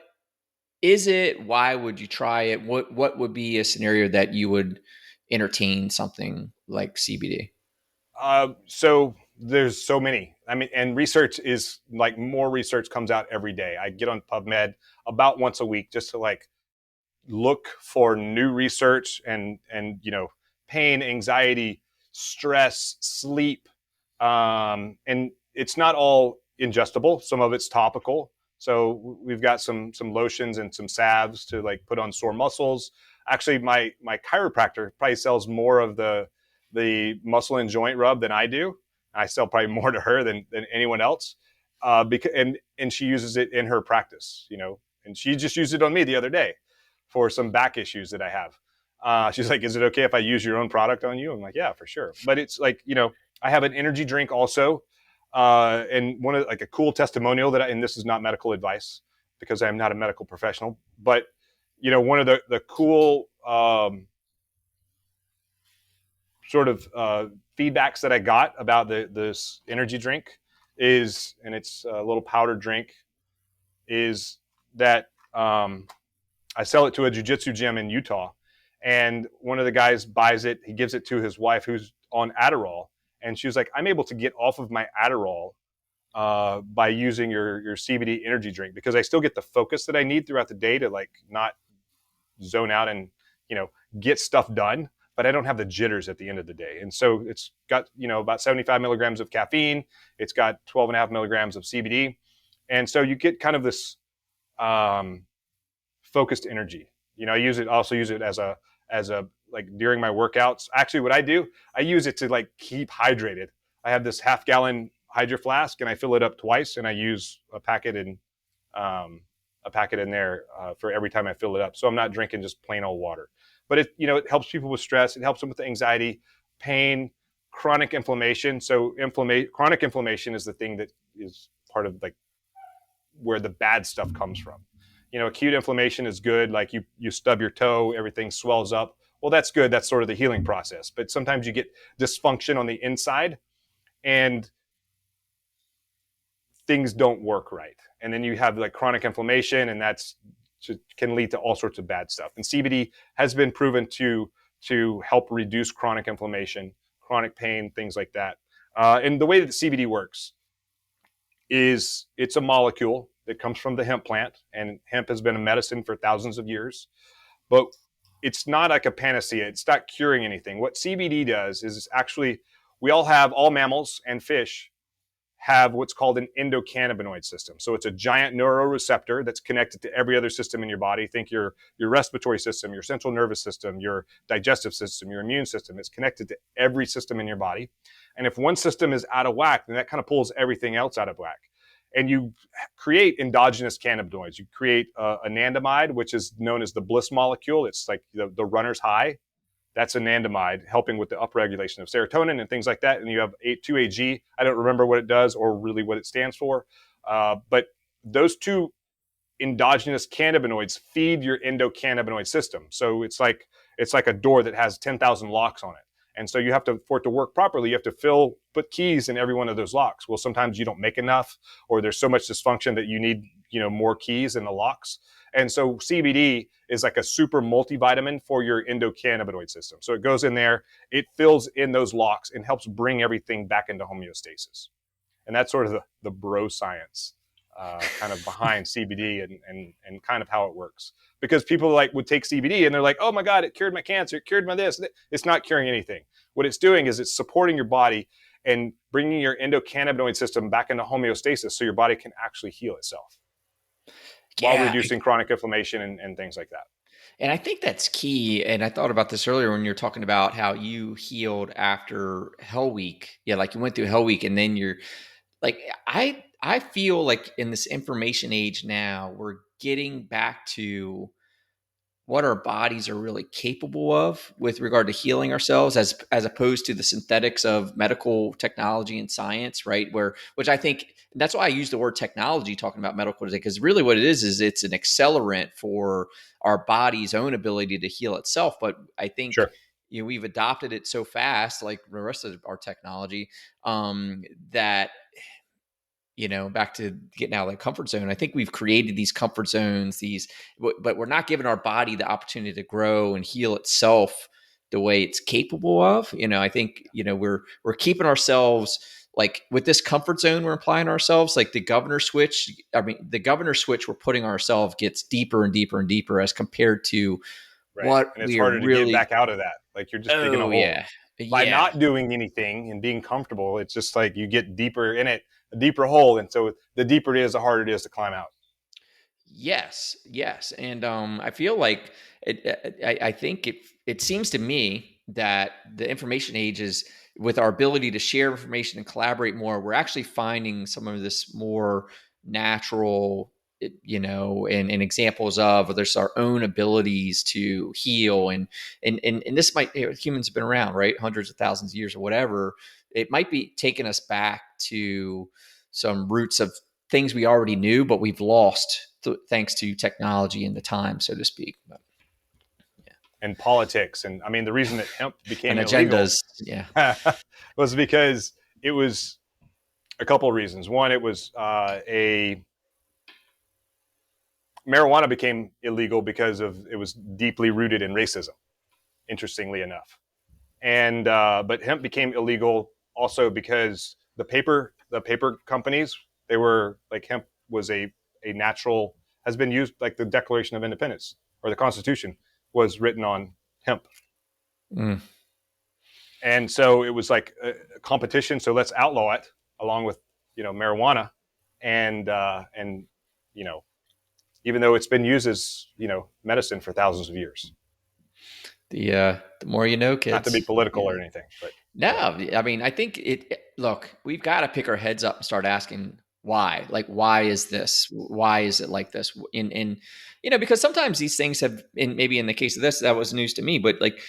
is it? Why would you try it? What would be a scenario that you would entertain something like CBD? So there's so many. I mean, and research is like more research comes out every day. I get on PubMed about once a week just to like look for new research and pain, anxiety, stress, sleep, and it's not all ingestible. Some of it's topical. So we've got some lotions and some salves to like put on sore muscles. Actually, my chiropractor probably sells more of the muscle and joint rub than I do. I sell probably more to her than anyone else, because and she uses it in her practice, and she just used it on me the other day for some back issues that I have. She's like, "Is it okay if I use your own product on you?" I'm like, "Yeah, for sure." But it's like, I have an energy drink also, and one of like a cool testimonial and this is not medical advice because I'm not a medical professional, but one of the cool sort of feedbacks that I got about this energy drink is, and it's a little powder drink, is that I sell it to a jiu-jitsu gym in Utah, and one of the guys buys it. He gives it to his wife who's on Adderall, and she was like, "I'm able to get off of my Adderall by using your CBD energy drink because I still get the focus that I need throughout the day to like not zone out and get stuff done, but I don't have the jitters at the end of the day." And so it's got about 75 milligrams of caffeine. It's got 12 and a half milligrams of CBD, and so you get kind of this focused energy. Also use it as a like during my workouts. Actually, what I do, I use it to like keep hydrated. I have this half-gallon hydro flask, and I fill it up twice, and I use a packet in there for every time I fill it up. So I'm not drinking just plain old water. But it helps people with stress. It helps them with anxiety, pain, chronic inflammation. So chronic inflammation is the thing that is part of like where the bad stuff comes from. Acute inflammation is good. Like you stub your toe, everything swells up. Well, that's good. That's sort of the healing process. But sometimes you get dysfunction on the inside and things don't work right. And then you have like chronic inflammation, and can lead to all sorts of bad stuff. And CBD has been proven to help reduce chronic inflammation, chronic pain, things like that. And the way that CBD works is it's a molecule that comes from the hemp plant, and hemp has been a medicine for thousands of years, but it's not like a panacea. It's not curing anything. What CBD does is it's actually, all mammals and fish have what's called an endocannabinoid system. So it's a giant neuroreceptor that's connected to every other system in your body. Think your respiratory system, your central nervous system, your digestive system, your immune system. It's connected to every system in your body. And if one system is out of whack, then that kind of pulls everything else out of whack. And you create endogenous cannabinoids. You create anandamide, which is known as the bliss molecule. It's like the runner's high. That's anandamide, helping with the upregulation of serotonin and things like that. And you have 2-AG. I don't remember what it does or really what it stands for. But those two endogenous cannabinoids feed your endocannabinoid system. So it's like It's like a door that has 10,000 locks on it. And so you have to, for it to work properly, you have to put keys in every one of those locks. Well, sometimes you don't make enough, or there's so much dysfunction that you need, more keys in the locks. And so CBD is like a super multivitamin for your endocannabinoid system. So it goes in there, it fills in those locks and helps bring everything back into homeostasis. And that's sort of the bro science kind of behind CBD and kind of how it works. Because people like would take CBD and they're like, oh my God, it cured my cancer, it cured my this. It's not curing anything. What it's doing is it's supporting your body and bringing your endocannabinoid system back into homeostasis so your body can actually heal itself while Yeah. reducing chronic inflammation and things like that. And I think that's key. And I thought about this earlier when you were talking about how you healed after Hell Week. Yeah, like you went through Hell Week and then you're like, I feel like in this information age now, we're getting back to what our bodies are really capable of with regard to healing ourselves as opposed to the synthetics of medical technology and science, right? Which I think that's why I use the word technology talking about medical today, because really what it is it's an accelerant for our body's own ability to heal itself. But I think Sure. we've adopted it so fast, like the rest of our technology, that back to getting out of the comfort zone. I think we've created these comfort zones, but we're not giving our body the opportunity to grow and heal itself the way it's capable of. I think, we're keeping ourselves like with this comfort zone we're applying ourselves, like the governor switch. I mean, the governor switch we're putting ourselves gets deeper and deeper and deeper as compared to Right. what And it's we are harder to get really. back out of that. Like you're just digging a Oh hole. yeah. By Yeah. not doing anything and being comfortable, it's just like you get deeper in it, a deeper hole. And so the deeper it is, the harder it is to climb out. Yes, yes, and I feel like I think it seems to me that the information age is with our ability to share information and collaborate more. We're actually finding some of this more natural, and examples of there's our own abilities to heal and this might humans have been around, right, hundreds of thousands of years or whatever. It might be taking us back to some roots of things we already knew, but we've lost thanks to technology and the time, so to speak. But, And politics. And I mean, the reason that hemp and became illegal agendas. Yeah. was because it was a couple of reasons. One, it was a marijuana became illegal because of it was deeply rooted in racism, interestingly enough. And but hemp became illegal also because the paper companies, they were like, hemp was a natural, has been used, like the Declaration of Independence or the Constitution was written on hemp. Mm. And so it was like a competition. So let's outlaw it along with marijuana, and you know even though it's been used as medicine for thousands of years. The more you know, Not to be kids. political Yeah. or anything, but No, yeah, I mean, I think look, we've got to pick our heads up and start asking why. Like, why is this? Why is it like this? Because sometimes these things have, maybe in the case of this, that was news to me, but like,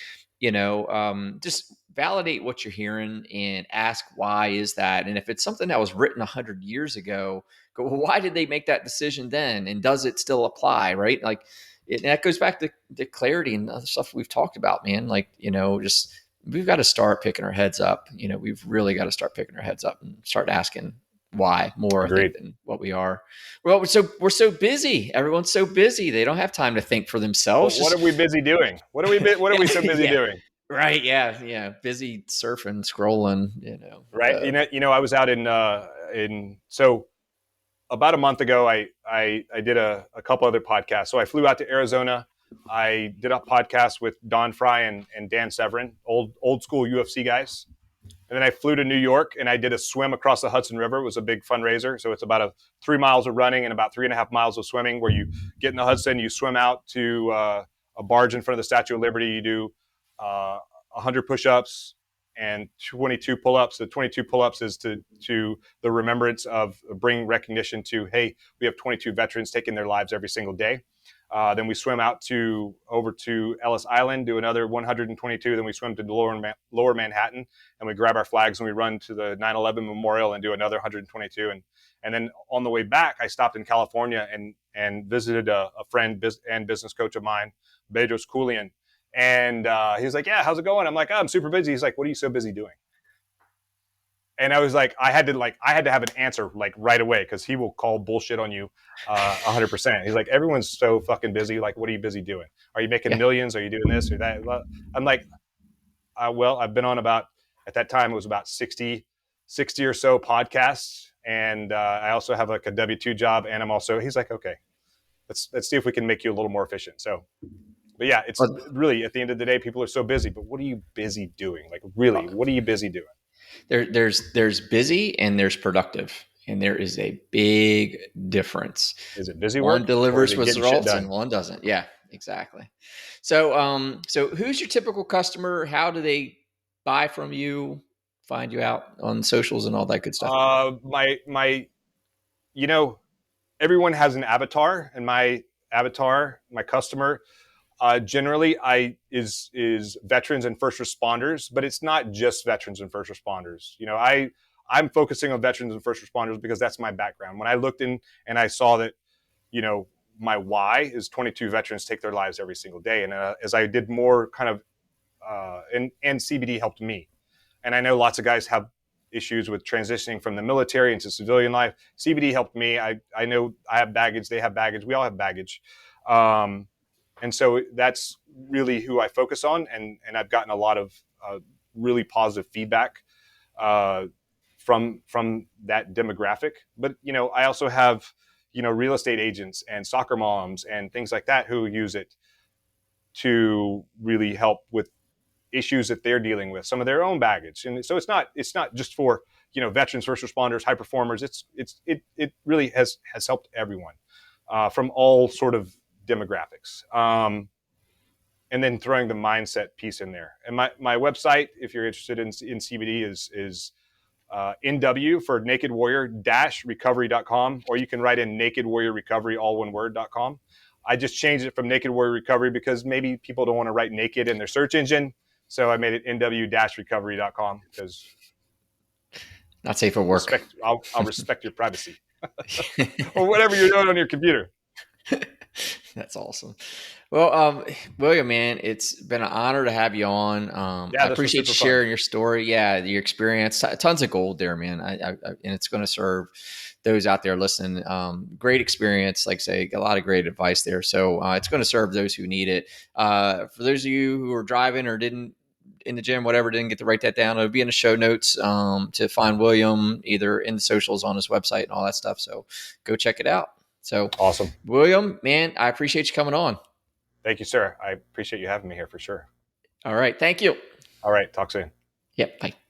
just validate what you're hearing and ask why is that? And if it's something that was written 100 years ago, go, well, why did they make that decision then? And does it still apply? Right? Like, that goes back to the clarity and other stuff we've talked about, man. Like, just we've got to start picking our heads up. We've really got to start picking our heads up and start asking why more, I think, agreed. than what we are. Well, we're so busy. Everyone's so busy. They don't have time to think for Well, themselves. what are Just we busy doing? What are we so busy yeah, doing? right. Yeah. Yeah. Busy surfing, scrolling, Right. I was out in so about a month ago, I did a couple other podcasts. So I flew out to Arizona. I did a podcast with Don Fry and Dan Severin, old school UFC guys. And then I flew to New York and I did a swim across the Hudson River. It was a big fundraiser. So it's about 3 miles of running and about 3.5 miles of swimming, where you get in the Hudson, you swim out to a barge in front of the Statue of Liberty. You do 100 push-ups and 22 pull-ups. The 22 pull-ups is to the remembrance of bring recognition to, hey, we have 22 veterans taking their lives every single day. Then we swim out over to Ellis Island, do another 122. Then we swim to lower Manhattan, and we grab our flags and we run to the 9/11 Memorial and do another 122. And then on the way back, I stopped in California and visited a friend and business coach of mine, Bedros Koulian, And he was like, yeah, how's it going? I'm like, oh, I'm super busy. He's like, what are you so busy doing? And I was like, I had to have an answer like right away, because he will call bullshit on you 100%. He's like, everyone's so fucking busy. Like, what are you busy doing? Are you making Yeah. millions? Are you doing this or that? I'm like, well, I've been on about, at that time, it was about 60 or so podcasts. And I also have like a W-2 job. And I'm also, he's like, okay, let's see if we can make you a little more efficient. So, but yeah, it's Well, really, at the end of the day, people are so busy, but what are you busy doing? Like, really, what are you busy doing? there's busy and there's productive, and there is a big difference. Is it busy One work or is delivers it getting shit results and done? one doesn't. Yeah, exactly. So so who's your typical customer? How do they buy from you? Find you out on socials and all that good stuff. My you know, everyone has an avatar, and my avatar, my customer, generally I is veterans and first responders, but it's not just veterans and first responders. I'm focusing on veterans and first responders because that's my background. When I looked in and I saw that, you know, my why is 22 veterans take their lives every single day, and as I did more kind of and CBD helped me. And I know lots of guys have issues with transitioning from the military into civilian life. CBD helped me. I know I have baggage. They have baggage. We all have baggage. Um, and so that's really who I focus on. And I've gotten a lot of really positive feedback uh, from that demographic. But, I also have, real estate agents and soccer moms and things like that who use it to really help with issues that they're dealing with, some of their own baggage. And so it's not just for, veterans, first responders, high performers. It really has helped everyone from all sort of demographics. And then throwing the mindset piece in there. And my website, if you're interested in CBD, is NW for Naked Warrior recovery.com, or you can write in Naked Warrior Recovery, all one word.com. I just changed it from Naked Warrior Recovery because maybe people don't want to write naked in their search engine. So I made it NW recovery.com because Not safe for work. I'll respect your privacy or whatever you're doing on your computer. That's awesome. Well, William, man, it's been an honor to have you on. Yeah, I this was appreciate you super fun. sharing your story. Yeah, your experience. Tons of gold there, man. And it's going to serve those out there listening. Great experience. Like I say, a lot of great advice there. So it's going to serve those who need it. For those of you who are driving or didn't in the gym, whatever, didn't get to write that down, it'll be in the show notes to find William either in the socials on his website and all that stuff. So go check it out. So, Awesome. William, man, I appreciate you coming on. Thank you, sir. I appreciate you having me here for sure. All right. Thank you. All right. Talk soon. Yep. Bye.